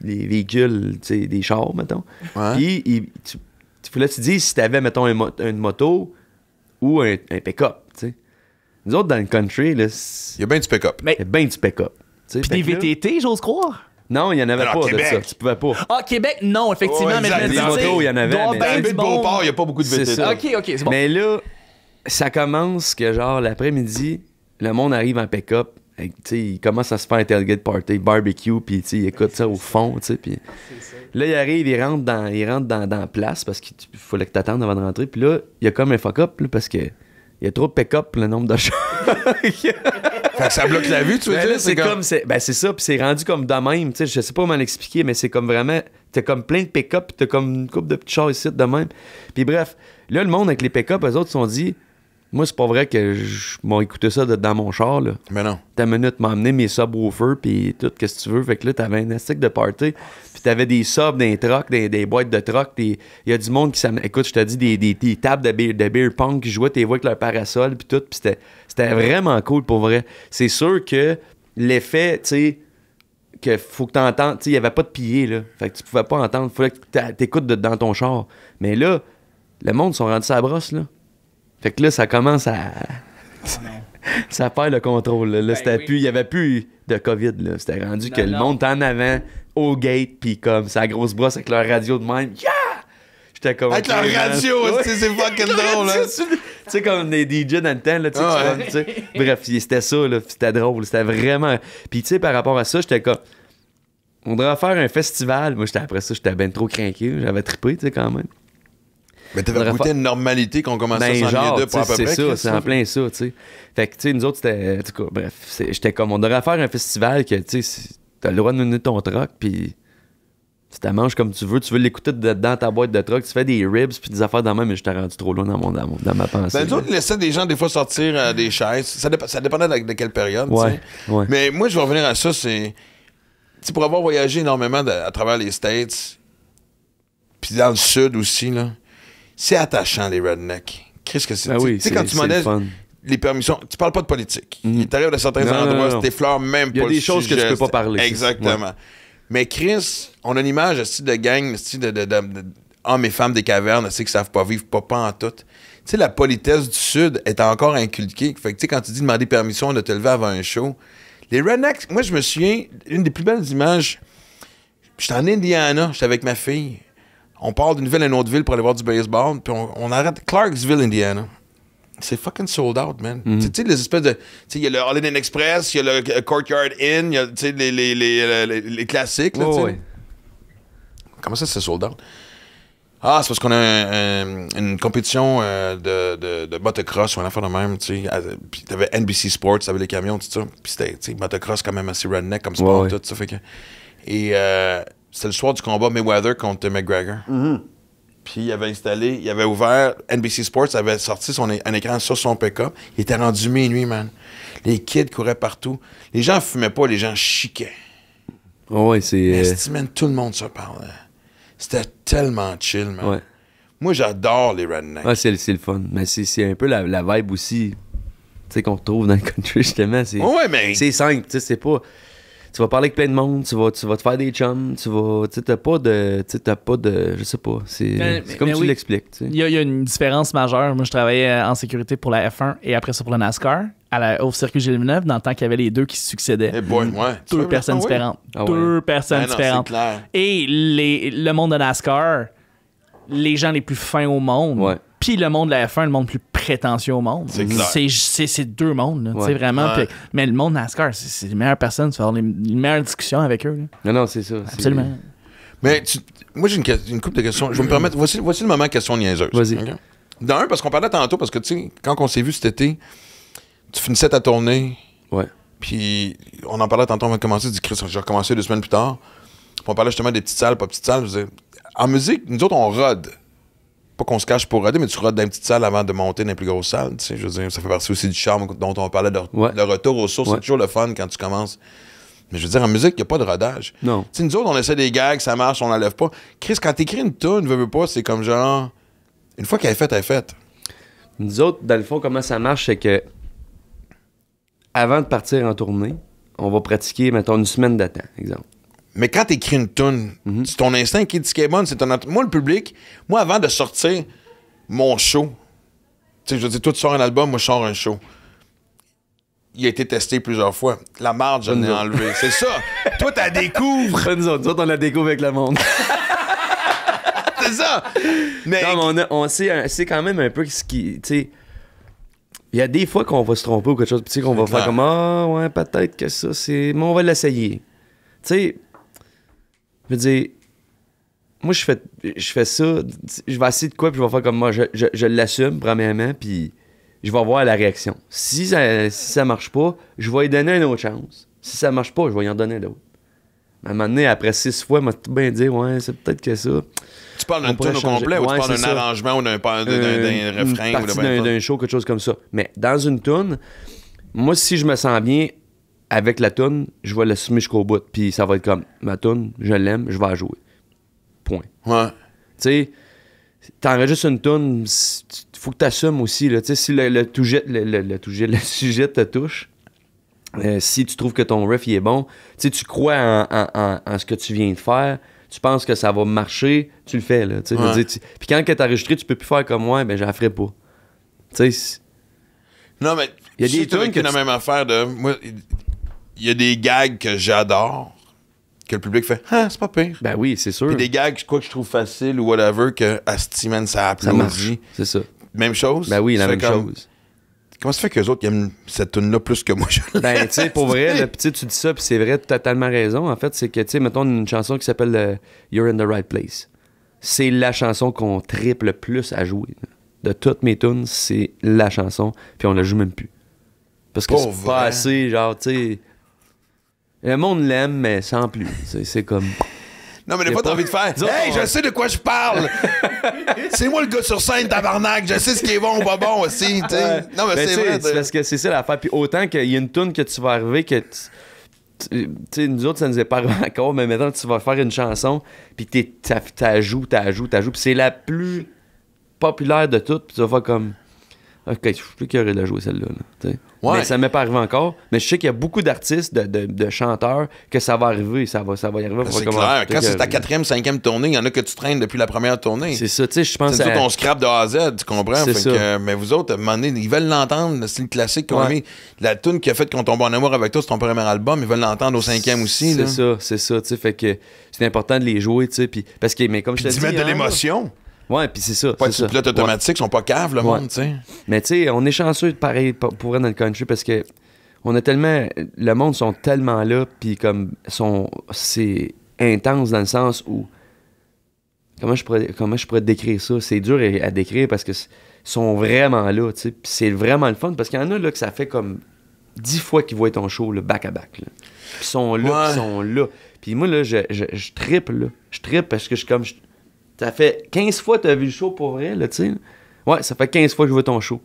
véhicules, tu sais, des chars, mettons. Ouais. Puis, là, tu dis si t'avais, mettons, une moto ou un pick-up, tu sais. Nous autres, dans le country, là... Il y a bien du pick-up. Il y a bien du pick-up. Puis des VTT, j'ose croire? Non, il n'y en avait pas Québec. de ça. Tu pouvais pas. Ah, Québec, non, effectivement. Mais des motos, il y en avait. Dans la baie de Beauport, il n'y a pas beaucoup de VTT. C'est ça. OK, c'est bon. Mais là, ça commence que, genre, l'après-midi, le monde arrive en pick-up. Il commence à se faire un tailgate party, barbecue, puis il écoute ça au fond, tu sais, puis là, il arrive, il rentre dans la place, parce qu'il fallait que t'attendes avant de rentrer, puis là, il y a comme un fuck-up, là, parce que il y a trop de pick-up pour le nombre de chars. Fait que ça bloque la vue, tu veux dire? C'est ça, puis c'est rendu comme de même, tu sais, je sais pas comment l'expliquer, mais c'est comme vraiment, t'as comme plein de pick-up, puis t'as comme une couple de petits chars ici, de même. Puis bref, là, le monde avec les pick-up, eux autres se sont dit... Moi, c'est pas vrai que je m'ai écouté ça dans mon char, là. Mais non. T'as une minute, m'a emmené mes subwoofers, puis tout, qu'est-ce que tu veux. Fait que là, t'avais un stick de party, puis t'avais des subs, des trucks, des boîtes de trucks. Il y a du monde qui s'amène. Écoute, je te dis, des tables de beer pong qui jouaient tes voix avec leur parasol, puis tout. Puis c'était vraiment cool, pour vrai. C'est sûr que l'effet, tu sais, que faut que t'entendes, tu sais, il y avait pas de pillé, là. Fait que tu pouvais pas entendre. Fallait que t'écoutes dans ton char. Mais là, le monde sont rendus à la brosse, là. Fait que là, ça commence à... ça perd le contrôle. Là, c'était plus... Il y avait plus de COVID, là. C'était rendu que le monde était en avant, au gate, puis comme sa grosse brosse avec leur radio de même. Yeah! J'étais comme... Avec leur radio, c'est fucking drôle, hein. Tu sais, comme des DJ dans le temps, là, tu sais. Bref, c'était ça, là, c'était drôle, c'était vraiment... Puis, tu sais, par rapport à ça, j'étais comme... On devrait faire un festival. Moi, après ça, j'étais ben trop craqué. J'avais trippé, tu sais, quand même. Mais t'avais goûté une normalité qu'on commençait à s'ennuyer de pour à peu près. C'est ça, c'est en plein ça, tu sais. Fait que, tu sais, nous autres, c'était... En tout cas, bref, j'étais comme... On devrait faire un festival que, tu sais, t'as le droit de donner ton truck, puis... Tu t'en manges comme tu veux l'écouter dans ta boîte de truck, tu fais des ribs puis des affaires dans même, mais je t'ai rendu trop loin dans ma pensée. Ben, nous autres, laissaient des gens des fois sortir des chaises. Ça dépendait de quelle période. Ouais. Mais moi, je vais revenir à ça, c'est. Tu sais, pour avoir voyagé énormément à travers les States, puis dans le Sud aussi, là, c'est attachant, les rednecks. Qu'est-ce que c'est? Ah oui, tu sais, quand tu demandes les permissions, tu parles pas de politique. T'arrives à certains endroits, tu t'effleures même pas. Il y a des choses que tu peux pas parler. Exactement. Mais Chris, on a une image de gang, de hommes et femmes des cavernes, qui savent pas vivre, pas en tout. Tu sais, la politesse du Sud est encore inculquée. Fait que, tu sais, quand tu dis demander permission de te lever avant un show, les rednecks, moi, je me souviens, une des plus belles images, j'étais en Indiana, j'étais avec ma fille. On part d'une ville à une autre ville pour aller voir du baseball, puis on arrête Clarksville, Indiana. C'est fucking sold out, man. Tu sais, les espèces de... Tu sais, il y a le Holiday Inn Express, il y a le Courtyard Inn, il y a, tu sais, les classiques, là, tu sais. Comment ça, c'est sold out? Ah, c'est parce qu'on a une compétition de motocross ou un affaire de même, tu sais. Puis t'avais NBC Sports, t'avais les camions, tout ça. Puis c'était, tu sais, motocross quand même assez redneck comme sport, tout ça. Fait que... Et c'était le soir du combat Mayweather contre McGregor. Puis il avait ouvert, NBC Sports avait sorti un écran sur son pick-up. Il était rendu minuit, man. Les kids couraient partout. Les gens fumaient pas, les gens chiquaient. Ouais, c'est... Man, tout le monde se parlait. C'était tellement chill, man. Ouais. Moi, j'adore les rednecks. Ouais, c'est le fun. Mais c'est un peu la vibe aussi, tu sais, qu'on retrouve dans le country, justement. Mais... C'est simple, tu sais, c'est pas... Tu vas parler avec plein de monde, tu vas te faire des chums, tu sais, t'as pas de, je sais pas, c'est comme tu l'expliques, tu sais. Il y a une différence majeure. Moi, je travaillais en sécurité pour la F1 et après ça pour le NASCAR, au circuit Gilles Villeneuve, dans le temps qu'il y avait les deux qui se succédaient. Deux personnes différentes. Deux personnes différentes. Et le monde de NASCAR, les gens les plus fins au monde, puis le monde de la F1, le monde plus prétentieux au monde. C'est clair. C'est deux mondes, tu sais, vraiment. Puis, mais le monde NASCAR, c'est les meilleures personnes, tu vas avoir les meilleures discussions avec eux. Là. Non, c'est ça. Absolument. Mais moi, j'ai une couple de questions. Je vais me permettre. Voici le moment question niaiseuse. Vas-y. Okay? D'un, parce qu'on parlait tantôt, parce que, tu sais, quand on s'est vu cet été, tu finissais ta tournée. Ouais. Puis, on en parlait tantôt, on va commencer. Tu dis, Chris, j'ai recommencé 2 semaines plus tard. Puis on parlait justement des petites salles, pas petites salles. Je disais, en musique, nous autres, on rode. Pas qu'on se cache pour roder, mais tu rodes dans une petite salle avant de monter dans les plus grosses salles. Tu sais, je veux dire, ça fait partie aussi du charme dont on parlait le retour aux sources. C'est toujours le fun quand tu commences. Mais je veux dire, en musique, il n'y a pas de rodage. Non. Tu sais, nous autres, on essaie des gags, ça marche, on n'enlève pas. Chris, quand t'écris une tune, veux pas, c'est comme genre... Une fois qu'elle est faite, elle est faite. Nous autres, dans le fond, comment ça marche, c'est que avant de partir en tournée, on va pratiquer, mettons, 1 semaine de temps, exemple. Mais quand t'écris une toune, c'est ton instinct qui dit ce qui est bon, c'est ton... Moi, le public, avant de sortir mon show, tu sais, je veux dire, toi, tu sors un album, moi, je sors un show. Il a été testé plusieurs fois. La marde, je l'ai enlevé. C'est ça. Toi, t'as découvres. Nous autres, on la découvre avec le monde. C'est ça. Mais... Non, mais on sait, c'est quand même un peu ce qui... Tu sais, il y a des fois qu'on va se tromper ou quelque chose, puis qu'on va faire comme « Ah, ouais, peut-être que ça, c'est... Mais on va l'essayer. » Tu sais... Je veux dire, moi, je fais ça, je vais essayer de quoi, puis je vais faire comme moi, je l'assume, premièrement, puis je vais voir la réaction. Si ça marche pas, je vais lui donner une autre chance. Si ça marche pas, je vais y en donner d'autres. À un moment donné, après 6 fois, il m'a tout bien dit, ouais, c'est peut-être que ça. Tu parles d'un tune au complet ou tu parles d'un arrangement ou d'un refrain? Une partie d'un show, quelque chose comme ça. Mais dans une tune, moi, si je me sens bien avec la tune, je vais l'assumer jusqu'au bout. Puis ça va être comme, ma tune, je l'aime, je vais la jouer. Point. Ouais. Tu sais, t'enregistres une tune, faut que t'assumes aussi. Tu sais, si le sujet te touche, si tu trouves que ton riff il est bon, tu crois en ce que tu viens de faire, tu penses que ça va marcher, tu le fais. Là, puis quand t'as enregistré, tu peux plus faire comme moi, ben je la ferai pas. Tu sais, non, mais il y a des tunes qui ont la même affaire de... Moi, il y a des gags que j'adore. que le public fait « Ah, c'est pas pire. » Ben oui, c'est sûr. Puis des gags, quoi que je trouve facile ou whatever, que asti, man, ça Ça marche. applaudit. C'est ça. Même chose? Ben oui, la Tu même fais comme- chose. Comment ça fait qu'eux autres ils aiment cette tune-là plus que moi? Ben, tu sais, pour vrai, là, pis tu sais, tu dis ça, puis c'est vrai, t'as totalement raison. En fait, c'est que, tu sais, mettons une chanson qui s'appelle You're in the Right Place. C'est la chanson qu'on triple le plus à jouer. De toutes mes tunes, c'est la chanson, puis on la joue même plus. Parce que Pas c'est vrai. pas assez, genre, tu sais. Le monde l'aime, mais sans plus. C'est comme. Non, mais des Y a fois, t'as pas- envie de faire Disons Hey, qu'on- je sais de quoi je parle! C'est moi le gars sur scène, tabarnak! Je sais ce qui est bon ou pas bon aussi, tu sais. Non, mais Ben, c'est tu sais, vrai. c'est parce que c'est ça l'affaire. Puis autant qu'il y a une tune que tu vas arriver que. Tu sais, nous autres, ça nous est pas arrivé encore, mais maintenant, tu vas faire une chanson, puis t'ajoutes, puis c'est la plus populaire de toutes, puis tu vas faire comme. Ok, je suis plus curieux de la jouer celle-là. Là, tu sais. Ouais. Mais ça m'est pas arrivé encore. Mais je sais qu'il y a beaucoup d'artistes, de chanteurs, que ça va arriver. Ça va y arriver. Ben, c'est clair. Quand c'est ta 4e, 5e tournée, il y en a que tu traînes depuis la première tournée. C'est ça, tu sais, je pense C'est nous autres, on scrape de A à Z, tu comprends? C'est Fait ça. que, mais vous autres, à un moment donné, ils veulent l'entendre, le style classique qu'on a Ouais. mis. La tune qui a fait qu'on tombe en amour avec toi, c'est ton premier album, ils veulent l'entendre au 5e aussi. là. C'est ça, tu sais. Fait que c'est important de les jouer, tu sais. Puis, parce que, mais comme je Puis te d'y dis. mettre de hein, l'émotion. Ouais, puis c'est ça. Pas c'est de pilote ça. automatique, ils sont pas caves, le Ouais. monde, tu sais. Mais tu sais, on est chanceux pareil pour vrai dans le country parce que on a tellement. Le monde sont tellement là, puis comme c'est intense dans le sens où. Comment je pourrais décrire ça? C'est dur à décrire parce que sont vraiment là, tu sais. Puis c'est vraiment le fun parce qu'il y en a là que ça fait comme 10 fois qu'ils voient ton show, là, back à back. Là. Puis ils sont là, Ouais. puis ils sont là. Puis moi, là, je trippe, là. Je trippe parce que je suis comme. Ça fait 15 fois que tu as vu le show pour vrai, là, tu sais. Ouais, ça fait 15 fois que je vois ton show.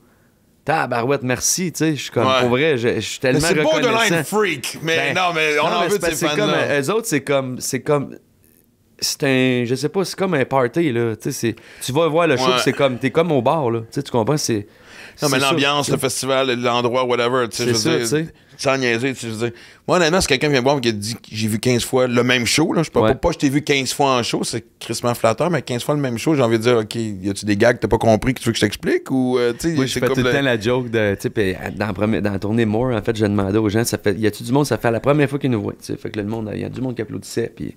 Tabarouette, merci, tu sais. Je suis comme, Ouais. pour vrai, je suis tellement Mais c'est borderline reconnaissant. freak. Mais Ben, non, mais on en mais veut de c'est ces parce que fans-là. eux autres, c'est un, je sais pas, c'est comme un party, là. Tu sais, tu vas voir le show, Ouais. puis c'est comme, t'es comme au bar, là. Tu sais, tu comprends, c'est. Non, mais c'est ça, l'ambiance, tu le sais. festival, l'endroit, whatever, tu sais, C'est je ça, veux tu dire, sais. sans niaiser, tu sais, je veux dire. Moi, honnêtement, si quelqu'un vient me voir et qui dit que j'ai vu 15 fois le même show, là, je peux Ouais. pas je t'ai vu 15 fois en show, c'est crissement flatteur, mais 15 fois le même show, j'ai envie de dire, OK, y a-tu des gags que t'as pas compris que tu veux que je t'explique ou, tu sais, Moi, je c'est fais tout comme le le- temps la joke de, tu sais, puis dans la tournée More, en fait, je demandais aux gens, ça fait, y a-tu du monde, ça fait la première fois qu'ils nous voient, tu sais, fait que le monde, il y a du monde qui applaudissait, puis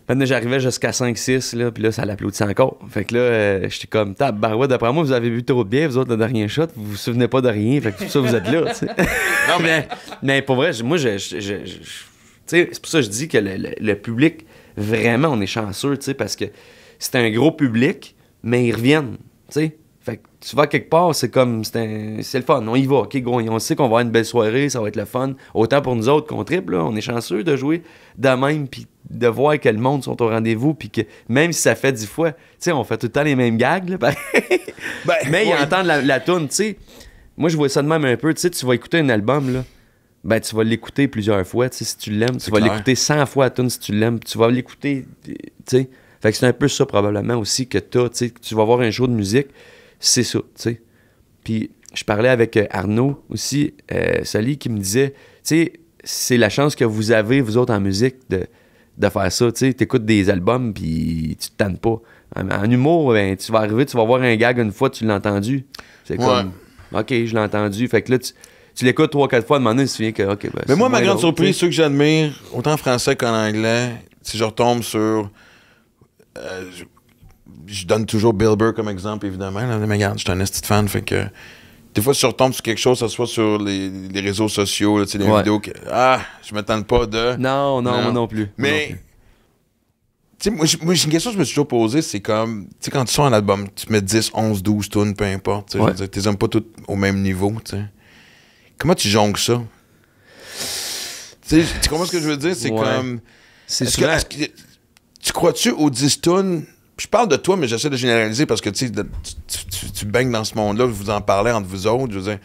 maintenant, j'arrivais jusqu'à 5-6, là, puis là, ça l'applaudissait encore. Fait que là, j'étais comme, tabarouette, d'après moi, vous avez vu trop de bien, vous autres, le dernier shot, vous vous souvenez pas de rien, fait que tout ça, vous êtes là, tu sais. Non, mais Mais pour vrai, moi, tu sais, c'est pour ça que je dis que le public, vraiment, on est chanceux, tu sais, parce que c'est un gros public, mais ils reviennent, tu sais. Fait que tu vas quelque part, c'est comme, c'est le fun, on y va, ok, go, on sait qu'on va avoir une belle soirée, ça va être le fun. Autant pour nous autres qu'on triple, là, on est chanceux de jouer de même, puis de voir que le monde sont au rendez-vous, puis que même si ça fait 10 fois, tu sais, on fait tout le temps les mêmes gags, là, pareil. ben, Mais ils ouais. entendent la toune, tu sais. Moi, je vois ça de même un peu, tu sais, tu vas écouter un album, là, ben, tu vas l'écouter plusieurs fois, tu sais, si tu l'aimes. Tu vas clair. l'écouter 100 fois à tune si tu l'aimes. Tu vas l'écouter, tu sais. Fait que c'est un peu ça, probablement, aussi, que tu sais, tu vas voir un show de musique, c'est ça, tu sais. Puis, je parlais avec Arnaud aussi, Soli, qui me disait, tu sais, c'est la chance que vous avez, vous autres, en musique, de faire ça, tu sais. T'écoutes des albums, puis tu te tannes pas. En humour, ben, tu vas arriver, tu vas voir un gag une fois, tu l'as entendu. C'est comme, OK, je l'ai entendu. Fait que là, tu l'écoutes 3-4 fois, à un moment donné, tu te souviens que, OK, ben, Mais moi, c'est ma bien grande drôle, surprise, tu sais. ceux que j'admire, autant en français qu'en anglais, si je retombe sur. Je donne toujours Bill Burr comme exemple, évidemment. Là, mais regarde, je suis un esti de fan, fait que. Des fois, si je retombe sur quelque chose, ça soit sur les réseaux sociaux, là, tu sais, des Ouais. vidéos que. Ah, je me tente pas de. Non, moi non plus. Moi non Mais. plus. Tu sais, moi, j'ai une question que je me suis toujours posée, c'est comme. Tu sais, quand tu sors un album, tu mets 10, 11, 12 tunes, peu importe. Tu sais, Ouais. je veux dire, tu les aimes pas toutes au même niveau, tu sais. Comment tu jongles ça? Tu sais, tu comprends ce que je veux dire? C'est Ouais. comme. C'est Est-ce souvent... que, tu crois-tu aux 10 tunes? Je parle de toi, mais j'essaie de généraliser parce que tu sais, tu baignes dans ce monde-là, je vous en parlais entre vous autres. Je veux dire.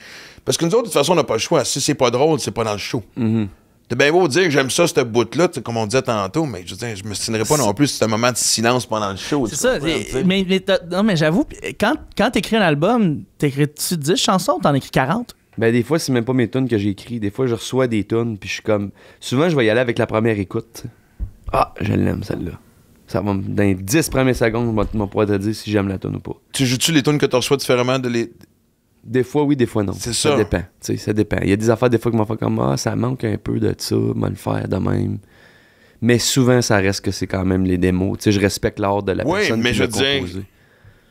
Parce que nous autres, de toute façon, on n'a pas le choix. Si c'est pas drôle, c'est pas dans le show. Mhm. T'as bien beau dire que j'aime ça, cette bout-là, tu sais, comme on disait tantôt, mais je veux dire, je me signerais pas non plus si c'est un moment de silence pendant le show. C'est tu ça. comprends, tu sais? Non, mais j'avoue, quand t'écris un album, t'écris-tu 10 chansons ou t'en écris 40? Ben, des fois, c'est même pas mes tunes que j'ai écrites. Des fois, je reçois des tunes, puis je suis comme... Souvent, je vais y aller avec la première écoute. Tu sais. Ah, je l'aime, celle-là. Ça va dans les 10 premières secondes, je vais pouvoir te dire si j'aime la tune ou pas. Tu joues-tu les tunes que tu reçois différemment de les. Des fois, oui, des fois, non. C'est ça. Dépend. Tu sais, ça dépend. Il y a des affaires, des fois, qui m'ont fait comme, ah, ça manque un peu de ça, me le faire de même. Mais souvent, ça reste que c'est quand même les démos. Tu sais, je respecte l'art de la personne mais qui je l'a veux dire, composé.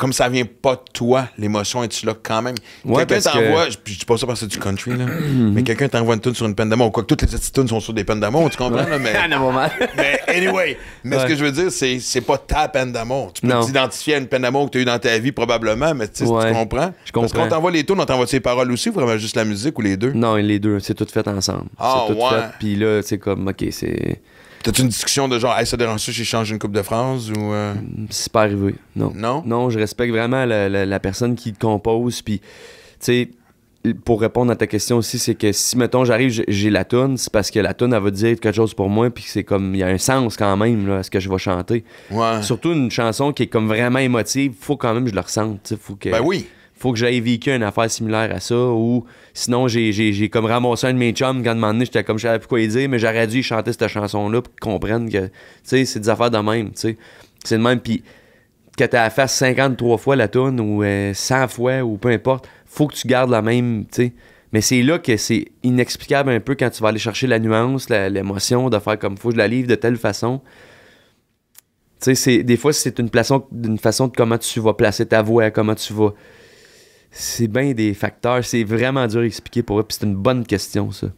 comme ça vient pas de toi, l'émotion est-tu là quand même? Ouais, Quelqu'un parce t'envoie, je dis pas ça parce que c'est du country, là, mais quelqu'un t'envoie une tune sur une peine d'amour, quoi que toutes les petites tunes sont sur des peines d'amour, tu comprends? Là, mais, mais anyway, ce que je veux dire, c'est pas ta peine d'amour. Tu peux t'identifier à une peine d'amour que tu as eue dans ta vie, probablement, mais tu comprends? Je comprends. Parce qu'on t'envoie les tunes, on t'envoie ses paroles aussi, ou vraiment juste la musique ou les deux? Non, les deux, c'est tout fait ensemble. C'est tout fait, puis là, c'est comme, OK, c'est... T'as-tu une discussion de genre, hey, ça dérange ça, j'échange une coupe de phrases ou. C'est pas arrivé, non. Non? Non, je respecte vraiment la personne qui compose, puis, tu sais, pour répondre à ta question aussi, c'est que si, mettons, j'arrive, j'ai la toune, c'est parce que la toune, elle va dire quelque chose pour moi, puis c'est comme, il y a un sens quand même, là, à ce que je vais chanter. Ouais. Surtout une chanson qui est comme vraiment émotive, faut quand même que je le ressente, tu sais, faut que... Ben oui. Faut que j'aille vécu une affaire similaire à ça, ou sinon j'ai comme ramassé un de mes chums quand un moment donné, j'étais comme je savais plus quoi dire, mais j'aurais dû chanter cette chanson-là pour qu'ils comprennent que, tu sais, c'est des affaires de même, tu sais. C'est de même, puis que tu la fasses 53 fois la toune, ou 100 fois, ou peu importe, faut que tu gardes la même, tu sais. Mais c'est là que c'est inexplicable un peu quand tu vas aller chercher la nuance, l'émotion, de faire comme faut que je la livre de telle façon. Tu sais, des fois, c'est une façon de comment tu vas placer ta voix, comment tu vas... C'est bien des facteurs. C'est vraiment dur à expliquer pour eux. Puis c'est une bonne question, ça.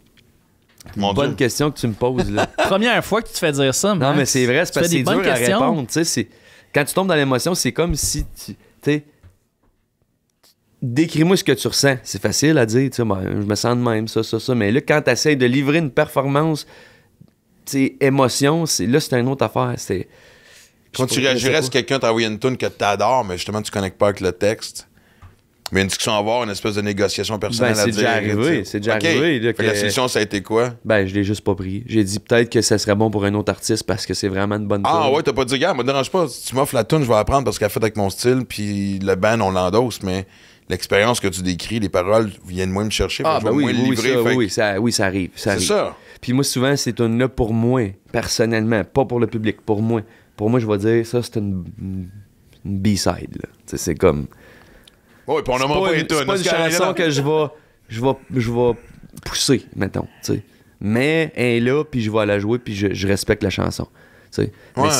Bonne question que tu me poses, là. Première fois que tu te fais dire ça, Max. Non, mais c'est vrai, c'est parce que c'est dur à répondre. Tu sais, quand tu tombes dans l'émotion, c'est comme si tu sais, décris-moi ce que tu ressens. C'est facile à dire, tu sais, je me sens de même, ça. Mais là, quand tu essaies de livrer une performance, tu sais, émotion, là, c'est une autre affaire. Quand tu réagirais si quelqu'un t'a envoyé une tune que t'adores, mais justement, tu connectes pas avec le texte. Mais une discussion à avoir, une espèce de négociation personnelle à dire. C'est déjà arrivé. Là, la solution, ça a été quoi? Ben, je l'ai juste pas pris. J'ai dit peut-être que ça serait bon pour un autre artiste parce que c'est vraiment une bonne tune. Ah ouais, t'as pas dit, gars, me dérange pas. Si tu m'offres la tune, je vais la prendre parce qu'elle est faite avec mon style, puis le band, on l'endosse, mais l'expérience que tu décris, les paroles viennent moins me chercher. Ah, ben oui, ça arrive. C'est ça. Puis moi, souvent, ces tunes-là, pour moi, personnellement, pas pour le public, pour moi, je vais dire, ça, c'est une B-side, là. T'sais, c'est comme... Oui, puis on n'a pas les tunes. C'est pas une chanson que je vais pousser, mettons, tu sais. Mais elle est là, puis je vais la jouer, puis je respecte la chanson. Ouais. Mais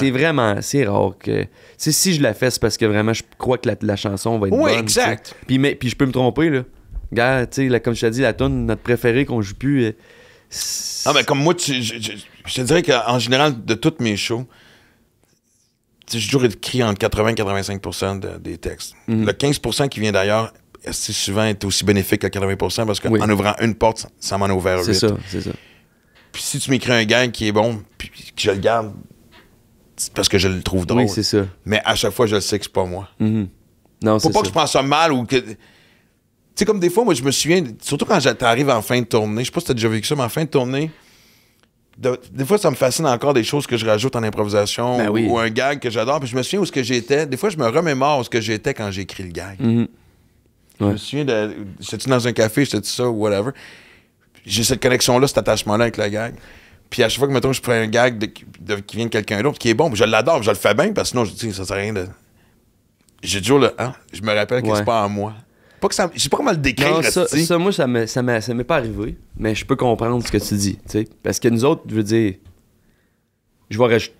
c'est rare que... si je la fais, c'est parce que vraiment, je crois que la chanson va être bonne. Oui, exact. Puis je peux me tromper, là. Regarde, tu sais, comme je t'ai dit, la tune notre préférée qu'on joue plus... Ah, ben comme moi, je te dirais qu'en général, de toutes mes shows, j'ai toujours écrit entre 80 et 85% des textes. Le 15% qui vient d'ailleurs, assez souvent, est aussi bénéfique que 80% parce qu'en ouvrant une porte, ça m'en a ouvert 8. C'est ça. Puis si tu m'écris un gag qui est bon, puis que je le garde, c'est parce que je le trouve drôle. Oui, c'est ça. Mais à chaque fois, je le sais que c'est pas moi. Non, faut pas que je prends ça mal ou que... Tu sais, comme des fois, moi, je me souviens, surtout quand t'arrives en fin de tournée, je sais pas si t'as déjà vécu ça, mais en fin de tournée, des fois, ça me fascine encore des choses que je rajoute en improvisation ou un gag que j'adore. Puis je me souviens où ce que j'étais. Des fois, je me remémore où ce que j'étais quand j'ai écrit le gag. Je me souviens j'étais dans un café, j'étais ça ou whatever. J'ai cette connexion-là, cet attachement-là avec le gag. Puis à chaque fois que, mettons, je prends un gag qui vient de quelqu'un d'autre, qui est bon, je l'adore, je le fais bien, parce que sinon, ça sert à rien de... J'ai toujours le... Je me rappelle que c'est pas en moi. Pas que ça... Je sais pas comment le décrire. Non, ça, moi, ça m'est pas arrivé, mais je peux comprendre ce que tu dis, tu sais. Parce que nous autres, je veux dire, je vais rajouter...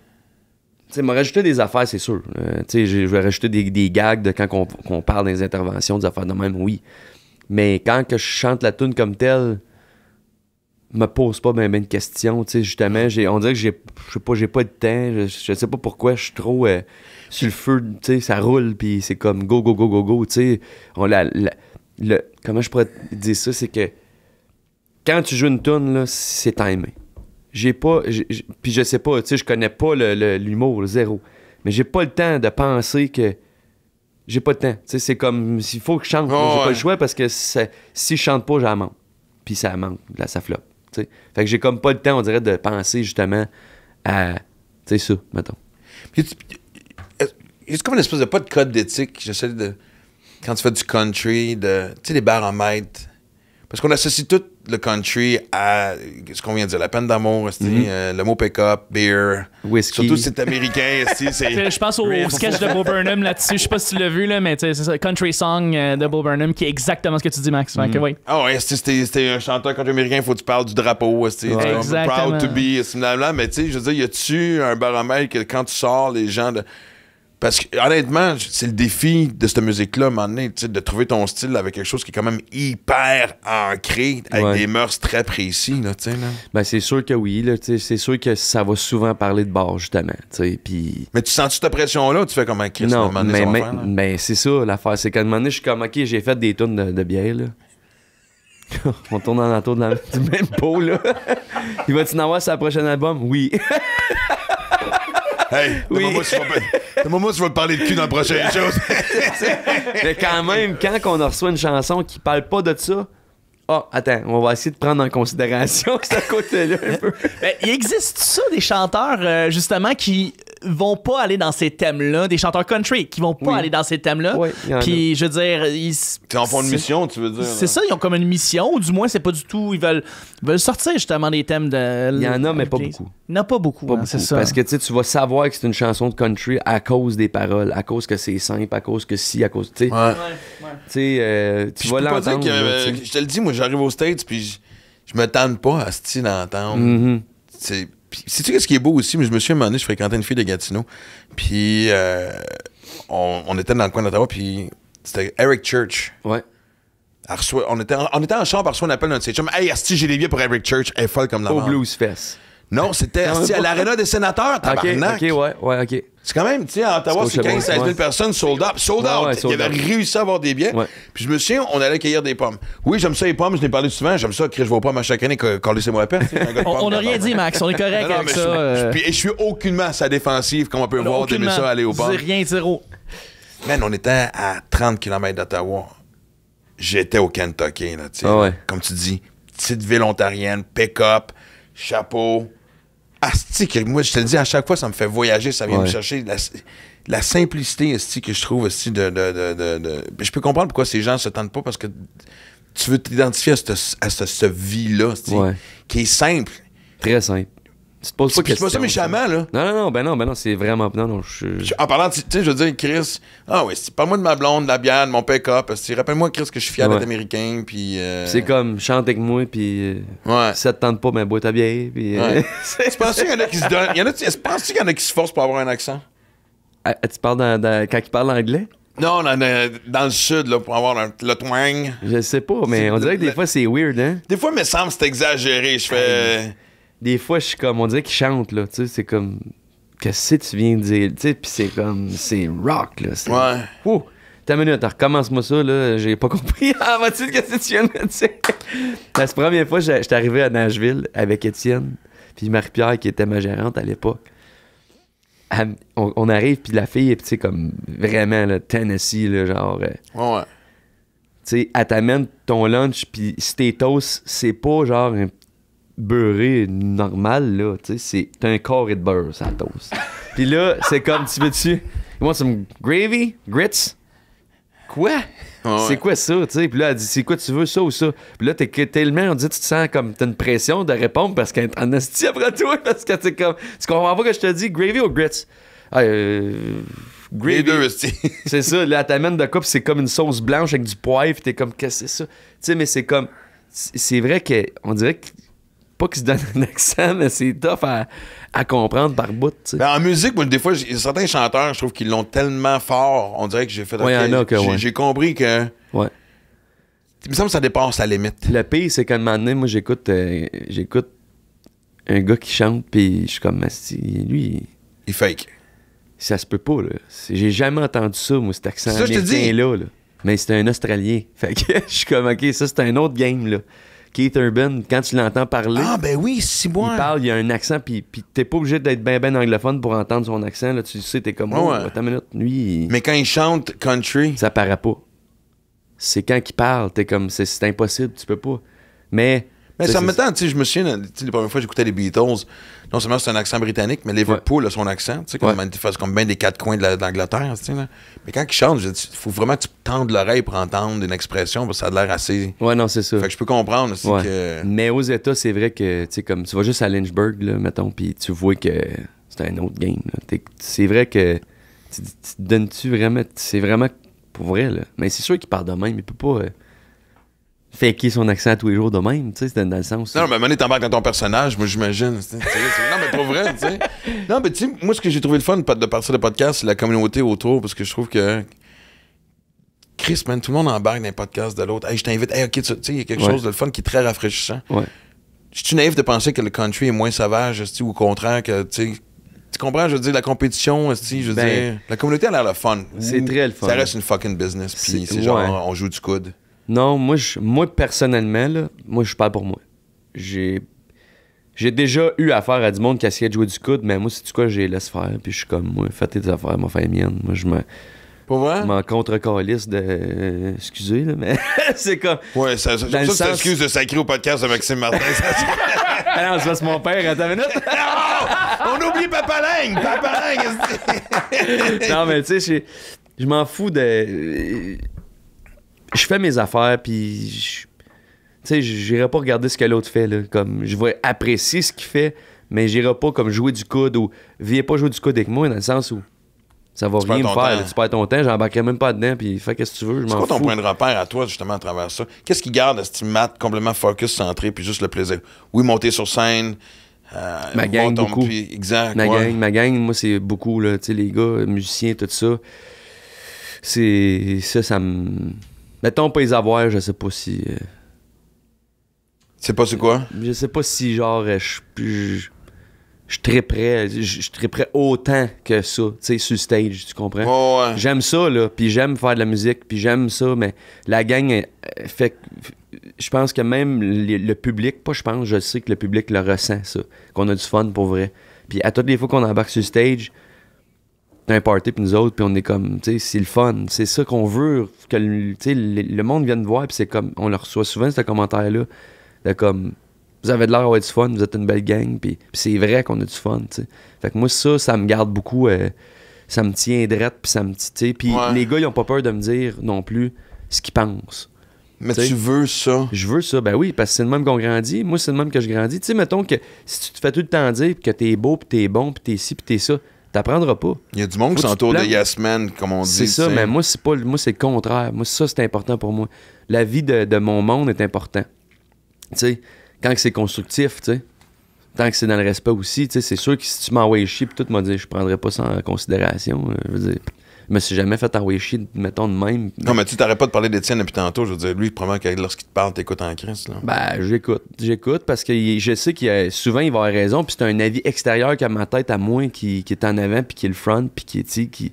Tu sais, me rajouter des affaires, c'est sûr. Tu sais, je vais rajouter des gags de quand on parle des interventions, des affaires de même, oui. Mais quand que je chante la tune comme telle, me pose pas ben de questions, tu sais, justement, on dirait que j'ai pas de temps, je sais pas pourquoi, je suis trop sur le feu, tu sais, ça roule, puis c'est comme go, tu sais, comment je pourrais te dire ça, c'est que quand tu joues une tune, là, c'est timé. Puis je sais pas, tu sais, je connais pas l'humour, zéro, mais j'ai pas le temps de penser que j'ai pas le temps, tu sais, c'est comme, s'il faut que je chante, j'ai pas le choix, parce que si je chante pas, j'en manque, puis ça manque, là, ça floppe. T'sais. Fait que j'ai comme pas le temps, on dirait, de penser justement à, tu sais, ça, mettons. C'est comme une espèce de pas de code d'éthique, j'essaie de... Quand tu fais du country, tu sais, les baromètres. Parce qu'on associe tout le country à ce qu'on vient de dire, la peine d'amour, le mot pick-up, beer. Whisky. Surtout si c'est américain, c'est... Je pense au sketch de Bo Burnham là-dessus. Je sais pas si tu l'as vu, là, mais c'est ça, Country Song de Bo Burnham qui est exactement ce que tu dis, Max. Fait que, oui. Ah ouais, c'était un chanteur country américain, il faut que tu parles du drapeau, Exactement. proud to be, mais tu sais, je veux dire, y a-tu un baromètre que quand tu sors, les gens de... Parce que, honnêtement, c'est le défi de cette musique-là, à un moment donné, de trouver ton style avec quelque chose qui est quand même hyper ancré, avec des mœurs très précis, là, tu sais, là. Ben, c'est sûr que oui, là, c'est sûr que ça va souvent parler de bar, justement, tu sais, puis... Mais tu sens-tu cette pression-là ou tu fais comme un Christ, Non, à un moment donné, ça va faire, là? mais c'est ça, l'affaire, c'est qu'à un moment donné, je suis comme, OK, j'ai fait des tonnes de bière, là. On tourne dans l'entour du même pot, là. Il va-tu en avoir sur le prochain album? Oui. Hey, Oui. moi, tu vas te parler de cul dans la prochaine chose. Mais quand même, quand on reçoit une chanson qui parle pas de ça, attends, on va essayer de prendre en considération ce côté-là un peu. Ben, il existe ça, des chanteurs, justement, qui vont pas aller dans ces thèmes-là, des chanteurs country qui vont pas aller dans ces thèmes-là. Oui, il y en a. Puis, je veux dire, T'es en fond de mission, tu veux dire? c'est ça, ils ont comme une mission, ou du moins, c'est pas du tout. Ils veulent sortir justement des thèmes de. Il y en a, mais pas beaucoup. Il n'y en a pas beaucoup, Pas hein, c'est beaucoup. ça. Parce que tu vas savoir que c'est une chanson de country à cause des paroles, à cause que c'est simple, à cause que si, à cause. Tu sais, Ouais. tu Je vas peux pas dire l'entendre. que, là, tu sais. je te le dis, moi, j'arrive aux States, puis je me tente pas à ce d'entendre. Mhm. Sais-tu ce qui est beau aussi? Mais je me suis demandé, je fréquentais une fille de Gatineau, puis on était dans le coin d'Ottawa, puis c'était Eric Church. Ouais. On était en char, par soi, on appelle notre chum. Hey, asti, j'ai des billets pour Eric Church. Elle est folle comme la Au mort. Blues Fest. Non, c'était asti, à l'Arena des Sénateurs, tabarnak. Ok, ouais, ok. C'est quand même, tu sais, à Ottawa, c'est 15-16 000 ouais. personnes sold out. Sold out. Ouais, sold Il avait out. réussi à avoir des billets. Ouais. Puis je me souviens, on allait cueillir des pommes. Oui, j'aime ça les pommes, je l'ai parlé souvent. J'aime ça, je vais aux pommes à chaque année, laissez-moi la peine. On n'a rien dit, Max. On est correct Non, avec mais ça. je suis aucunement à sa défensive, comme on peut voir, d'aimer ça aller aux pommes. Dis rien, zéro. Man, on était à 30 km d'Ottawa. J'étais au Kentucky, là, tu sais. Ah ouais. Comme tu dis, petite ville ontarienne, pick-up, chapeau. Asti, que moi, je te le dis, à chaque fois, ça me fait voyager, ça vient me chercher la simplicité, asti, que je trouve, asti, Je peux comprendre pourquoi ces gens se tentent pas, parce que tu veux t'identifier à cette vie-là, asti, qui est simple. Très simple. Tu te poses pas de C'est pas ça questions, méchamment, là. Non, c'est vraiment... Non, En parlant, tu sais, je veux dire, Chris, parle-moi de ma blonde, de la bière, de mon pick-up, rappelle-moi, Chris, que je suis fier d'être américain, puis... C'est comme, chante avec moi, puis si ça te tente pas, ben bois ta bière, puis... Tu penses qu'il y en a qui se donnent... Penses-tu qu'il y en a qui se forcent pour avoir un accent? Tu parles quand ils parlent anglais? Non, dans le sud, là, pour avoir le twang. Je sais pas, mais on dirait que des fois, c'est weird, hein? Des fois, il me semble que c'est exagéré. Je fais... Des fois, je suis comme, on dirait qu'ils chantent, là, tu sais, c'est comme, qu'est-ce que tu viens de dire, tu sais, pis c'est comme, c'est rock, là. Ouais. Ouh, t'as une minute, recommence-moi ça, là, j'ai pas compris. Ah, Mathilde, qu'est-ce que tu viens de me dire? La première fois, j'étais arrivé à Nashville avec Étienne, puis Marie-Pierre, qui était ma gérante à l'époque. On arrive, puis la fille, tu sais, comme, vraiment, là, Tennessee, là, genre... Ouais. Tu sais, elle t'amène ton lunch, puis si t'es toast, c'est pas genre un beurré normal, là, tu sais, c'est un carré de beurre, ça toast. Puis là, c'est comme, tu veux-tu... You want some gravy? Grits? Quoi? C'est quoi ça, tu sais? Puis là, elle dit, c'est quoi tu veux, ça ou ça? Puis là, t'es tellement, on dit, tu te sens comme, t'as une pression de répondre parce qu'elle est en esti après toi, parce que t'es comme, tu comprends pas que je te dis, gravy ou grits? Gravy. Les deux, esti. C'est ça, là, elle t'amène de quoi, puis c'est comme une sauce blanche avec du poivre, puis t'es comme, qu'est-ce que c'est ça? Tu sais, mais c'est comme, c'est vrai qu'on dirait que, pas qu'ils se donnent un accent, mais c'est tough à comprendre par bout, tu sais. Ben, en musique, moi, des fois, certains chanteurs, je trouve qu'ils l'ont tellement fort, on dirait que j'ai fait... Ouais, y en a que, j'ai compris que... Ouais. Il me semble que ça dépasse la limite. Le pire, c'est qu'à un moment donné, moi, j'écoute un gars qui chante, puis je suis comme, lui... Il fake. Ça se peut pas, là. J'ai jamais entendu ça, moi, cet accent Ça, je te dis. américain-là, là. Mais c'était un Australien. Fait que je suis comme, OK, ça, c'est un autre game, là. Keith Urban, quand tu l'entends parler... Ah, ben oui, si bon. Il parle, il y a un accent, puis t'es pas obligé d'être ben anglophone pour entendre son accent, là. Tu sais, t'es comme, attends une minute, lui... Mais quand il chante country... Ça paraît pas. C'est quand il parle, t'es comme, c'est impossible, tu peux pas. Mais Mais ça me met, tu sais, je me souviens, tu sais, les premières fois que j'écoutais les Beatles, non seulement c'est un accent britannique, mais Liverpool a son accent, tu sais, comme il fait comme bien des quatre coins de l'Angleterre, tu sais, là. Mais quand ils chantent, il faut vraiment que tu tendes l'oreille pour entendre une expression, parce que ça a l'air assez... Ouais, non, c'est ça. Fait que je peux comprendre aussi que... Mais aux États, c'est vrai que, tu sais, comme, tu vas juste à Lynchburg, là, mettons, puis tu vois que c'est un autre game, là. C'est vrai que, tu donnes-tu vraiment... C'est vraiment pour vrai, là. Mais c'est sûr qu'il parle de même, il peut pas... faker son accent tous les jours de même, tu sais, c'est dans le sens... Non, mais à un moment donné, t'embarques dans ton personnage, moi, j'imagine. Non, mais pour vrai, tu sais. Non, mais tu sais, moi, ce que j'ai trouvé le fun de partir de podcast, c'est la communauté autour, parce que je trouve que... Chris, man, tout le monde embarque dans les podcasts de l'autre. Hey, je t'invite. Hey, OK, tu sais, il y a quelque chose de le fun qui est très rafraîchissant. Ouais. Je suis naïf de penser que le country est moins sauvage, ou au contraire, que, tu sais... Tu comprends, je veux dire, la compétition, je veux dire... La communauté a l'air le fun. C'est très le fun. Ça reste une fucking business, puis c'est genre, on joue du coude. Non, moi personnellement, là, moi, je parle pour moi. J'ai déjà eu affaire à du monde qui essayait de jouer du coude, mais moi, c'est du quoi, j'ai laisse faire, puis je suis comme, moi, faites tes affaires, moi, fais mienne. Moi, je m'en contre-calisse de... excusez, là, mais c'est comme... Ouais, ça s'excuse de sacrer au podcast de Maxime Martin. Ah non, c'est parce que mon père, attends une minute. On oublie Papa Lang! Non, mais tu sais, je m'en fous de... Je fais mes affaires, puis tu sais, j'irai pas regarder ce que l'autre fait, là. Comme, je vais apprécier ce qu'il fait, mais j'irai pas comme jouer du coude ou viens pas jouer du coude avec moi, dans le sens où ça va rien me faire. Là, tu perds ton temps, j'embarquerai même pas dedans, puis fais qu'est-ce que tu veux, je m'en fous. C'est quoi ton point de repère à toi, justement, à travers ça? Qu'est-ce qui garde à ce mat complètement focus, centré, puis juste le plaisir? Oui, monter sur scène... ma gang, beaucoup. Exact, ma gang, moi, c'est beaucoup, là, tu sais, les gars, musiciens, tout ça. C'est... Ça me... Mettons pas les avoir, je sais pas si... Tu sais pas c'est quoi? Je sais pas si, genre, je triperais autant que ça, tu sais, sur stage, tu comprends? Oh, ouais. J'aime ça, là, puis j'aime faire de la musique, puis j'aime ça, mais la gang fait... Je pense que même le public, pas je pense, je sais que le public le ressent, ça, qu'on a du fun pour vrai. Puis à toutes les fois qu'on embarque sur stage... un party puis nous autres puis on est comme tu sais c'est le fun, c'est ça qu'on veut que le monde vienne voir puis c'est comme on leur reçoit souvent ce commentaire là de comme vous avez de l'air d'avoir du fun, vous êtes une belle gang puis c'est vrai qu'on a du fun, tu sais. Fait que moi ça me garde beaucoup, ça me tient drette puis ça me tu puis les gars ils ont pas peur de me dire non plus ce qu'ils pensent. Mais t'sais, tu veux ça? Je veux ça, ben oui, parce que c'est le même qu'on grandit. Moi, c'est le même que je grandis. Tu sais, mettons que si tu te fais tout le temps dire que t'es beau, puis t'es bon, puis t'es ci, puis t'es ça, t'apprendras pas. Il y a du monde qui s'entoure de Yes Man, comme on dit. C'est ça, mais moi, c'est le contraire. Moi, ça, c'est important pour moi. La vie de mon monde est important. Tu sais, quand c'est constructif, tu sais, tant que c'est dans le respect aussi, tu sais, c'est sûr que si tu m'envoies chier, puis tout m'a dit, je prendrais pas ça en considération. Je veux dire, je me suis jamais fait envoyer chier, mettons, de même. Non, mais tu t'arrêtes pas de parler d'Étienne depuis tantôt. Je veux dire, lui, probablement que lorsqu'il te parle, t'écoutes en crise, là. Ben, j'écoute parce que je sais qu'il souvent, il va avoir raison, puis c'est un avis extérieur qu'à ma tête, à moi, qui est en avant, puis qui est le front, puis qui est, tu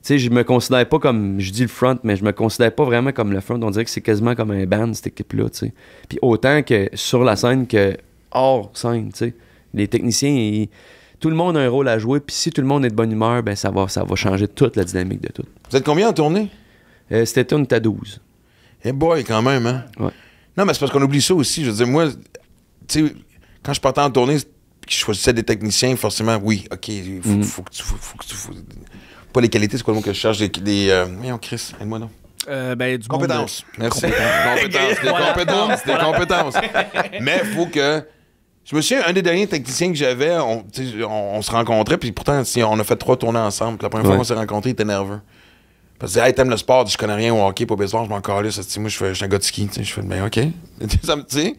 sais, je me considère pas comme, je dis le front, mais je me considère pas vraiment comme le front. On dirait que c'est quasiment comme un band, cette équipe-là, tu sais. Puis autant que sur la scène que hors scène, tu sais. Les techniciens, tout le monde a un rôle à jouer, puis si tout le monde est de bonne humeur, ben ça va changer toute la dynamique de tout. Vous êtes combien en tournée? Cet été, on était à 12. Eh boy, quand même, hein? Ouais. Non, mais c'est parce qu'on oublie ça aussi. Je veux dire, moi, tu sais, quand je partais en tournée, je choisissais des techniciens, forcément, oui, OK, faut que tu... Pas les qualités, c'est quoi le mot que je cherche? Voyons, Chris, aide-moi donc. Du compétences. Merci. Des compétences. Mais il faut que... Je me souviens, un des derniers techniciens que j'avais, on se rencontrait, puis pourtant, on a fait 3 tournées ensemble. La première fois qu'on s'est rencontrés, il était nerveux. Parce que, hey, t'aimes le sport, je connais rien au hockey, pas baseball, je m'en calisse. Moi, je suis un gars de ski. Je fais, ben, OK. Ça me dit.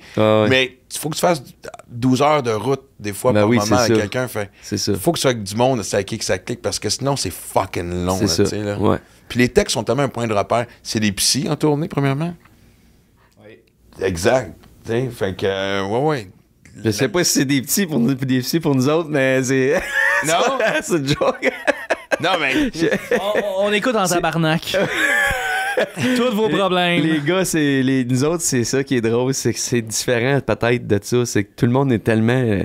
Mais il faut que tu fasses 12 heures de route, des fois, par moment, avec quelqu'un. C'est ça. Il faut que tu sois avec du monde, ça clique, parce que sinon, c'est fucking long. C'est ça. Là. Ouais. Puis les textes sont tellement un point de repère. C'est des psys en tournée, premièrement. Oui. Exact. T'sais, fait que, ouais. Je sais pas si c'est des petits pour nous autres, mais c'est. Non? C'est une joke. Non, mais. On écoute en tabarnak. Tous vos problèmes. Les gars, nous autres, c'est ça qui est drôle, c'est que c'est différent peut-être de ça. C'est que tout le monde est tellement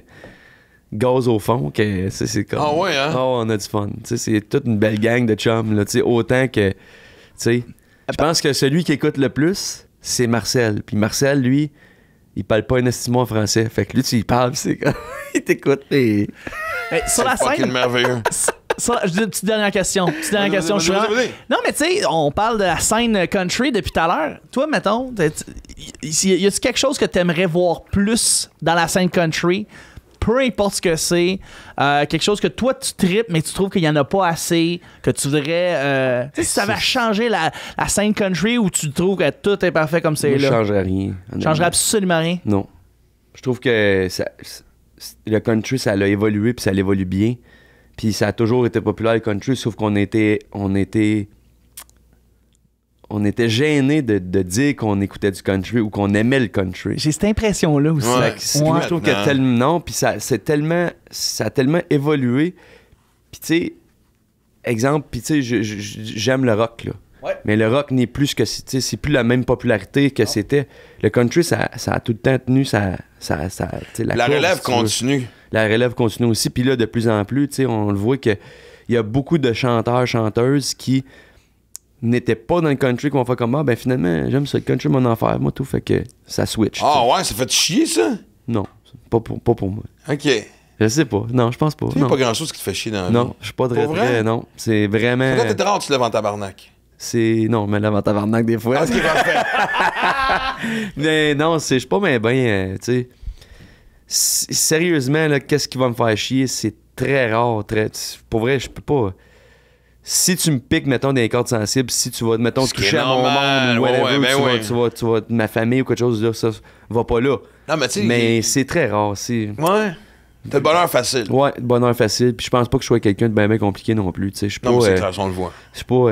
gaz au fond que c'est comme. Ah ouais, hein? Oh, on a du fun. C'est toute une belle gang de chums, là. Autant que. Je pense que celui qui écoute le plus, c'est Marcel. Puis Marcel, lui. il parle pas un estime en français. Fait que lui, tu y parles, c'est comme. Il t'écoute, et. Sur la C'est fucking scène. merveilleux. Je dis une petite dernière question. Je suis vraiment- Vas-y. Non, mais tu sais, on parle de la scène country depuis tout à l'heure. Toi, mettons, y a-tu quelque chose que t'aimerais voir plus dans la scène country? Peu importe ce que c'est, quelque chose que toi tu tripes, mais tu trouves qu'il y en a pas assez, que tu voudrais. Tu sais, si ça va changer la scène country ou tu trouves que tout est parfait comme c'est Moi, je là? changerais rien. Changerait absolument rien. Non. Je trouve que le country, ça a évolué, puis ça évolue bien. Puis ça a toujours été populaire, le country, sauf qu'on était gênés de dire qu'on écoutait du country ou qu'on aimait le country. J'ai cette impression-là aussi. Ouais. Moi, je trouve que non, puis ça a tellement évolué. Puis tu sais, exemple, puis tu sais, j'aime le rock, là. Ouais. Mais le rock n'est plus que, tu sais, c'est plus la même popularité que c'était. Le country, ça a tout le temps tenu tu sais, La courbe, relève si tu veux. continue. La relève continue aussi. Puis là, de plus en plus, tu sais, on le voit qu'il y a beaucoup de chanteurs, chanteuses qui n'étaient pas dans le country, qui vont faire comme, ah, ben finalement, j'aime ça, le country, mon enfer, moi, tout. Fait que ça switch. Ah ouais, ça fait chier, ça? Non, pas pour moi. OK. Je sais pas. Non, je pense pas. Il n'y a Non, pas grand-chose qui te fait chier dans la vie. non, je suis pas Pour vrai? très. Non, c'est vraiment. Pourquoi t'es rare, tu te lèves en tabarnak? Non, mais là, en tabarnak des fois. Ah, ok, parfait. Mais non, je suis pas bien, tu sais. Sérieusement, là, qu'est-ce qui va me faire chier? C'est très rare. Pour vrai, je peux pas. Si tu me piques, mettons, des cordes sensibles, si tu vas, mettons, Ce qui toucher est à mon normal, monde ou whatever, ouais, ben ou ouais. tu vas ma famille ou quelque chose, là, ça va pas là. Non, mais tu sais. Mais c'est très rare. Ouais. T'as le bonheur facile. Ouais, bonheur facile. Puis je pense pas que je sois quelqu'un de bien compliqué non plus. Tu sais, je suis pas. Non, mais c'est clair, on le voit. Je suis pas.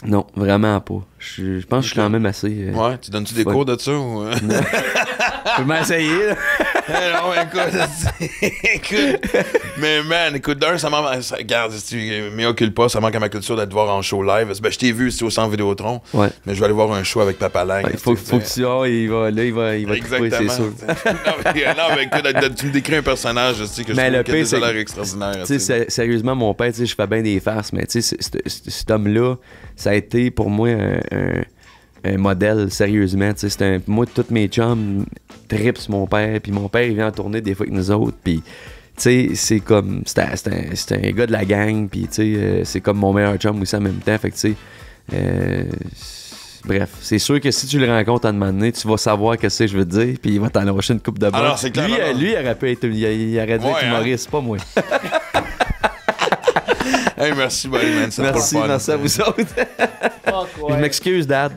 Non, vraiment pas. Je pense que je suis quand même assez. Ouais, tu donnes-tu des Ouais. cours de ça ou. Je peux m'essayer, là. Non, écoute. Mais man, écoute, d'un, ça manque. Regarde, si tu m'occupe pas, ça manque à ma culture d'être voir en show live. Ben, je t'ai vu au centre Vidéotron. Ouais. Mais je vais aller voir un show avec Papa Lang. Il faut que tu. Oh, il va trouver, c'est sûr. non, mais écoute, tu me décris un personnage, je sais que je Mais trouve le qu'il a pire, des c'est allures que, extraordinaires. Tu sais, sérieusement, mon père, tu sais, je fais bien des farces, mais tu sais, cet homme-là, ça a été pour moi un modèle, sérieusement. Tu sais, moi, tous mes chums trippent sur mon père, puis mon père, il vient en tourner des fois avec nous autres, puis tu sais, c'est comme, c'est un gars de la gang, puis tu sais, c'est comme mon meilleur chum aussi en même temps, fait que tu sais, bref, c'est sûr que si tu le rencontres à un moment donné, tu vas savoir ce que je veux te dire, puis il va t'en lâcher une coupe de Alors, bottes. c'est clair, Lui, alors. lui, il aurait pu être, il aurait dû Ouais, être hein. humoriste, pas moi. Hey, merci, buddy, man. C'est trop le Merci, fun. merci à vous autres. Fuck, ouais. Je m'excuse, Dad.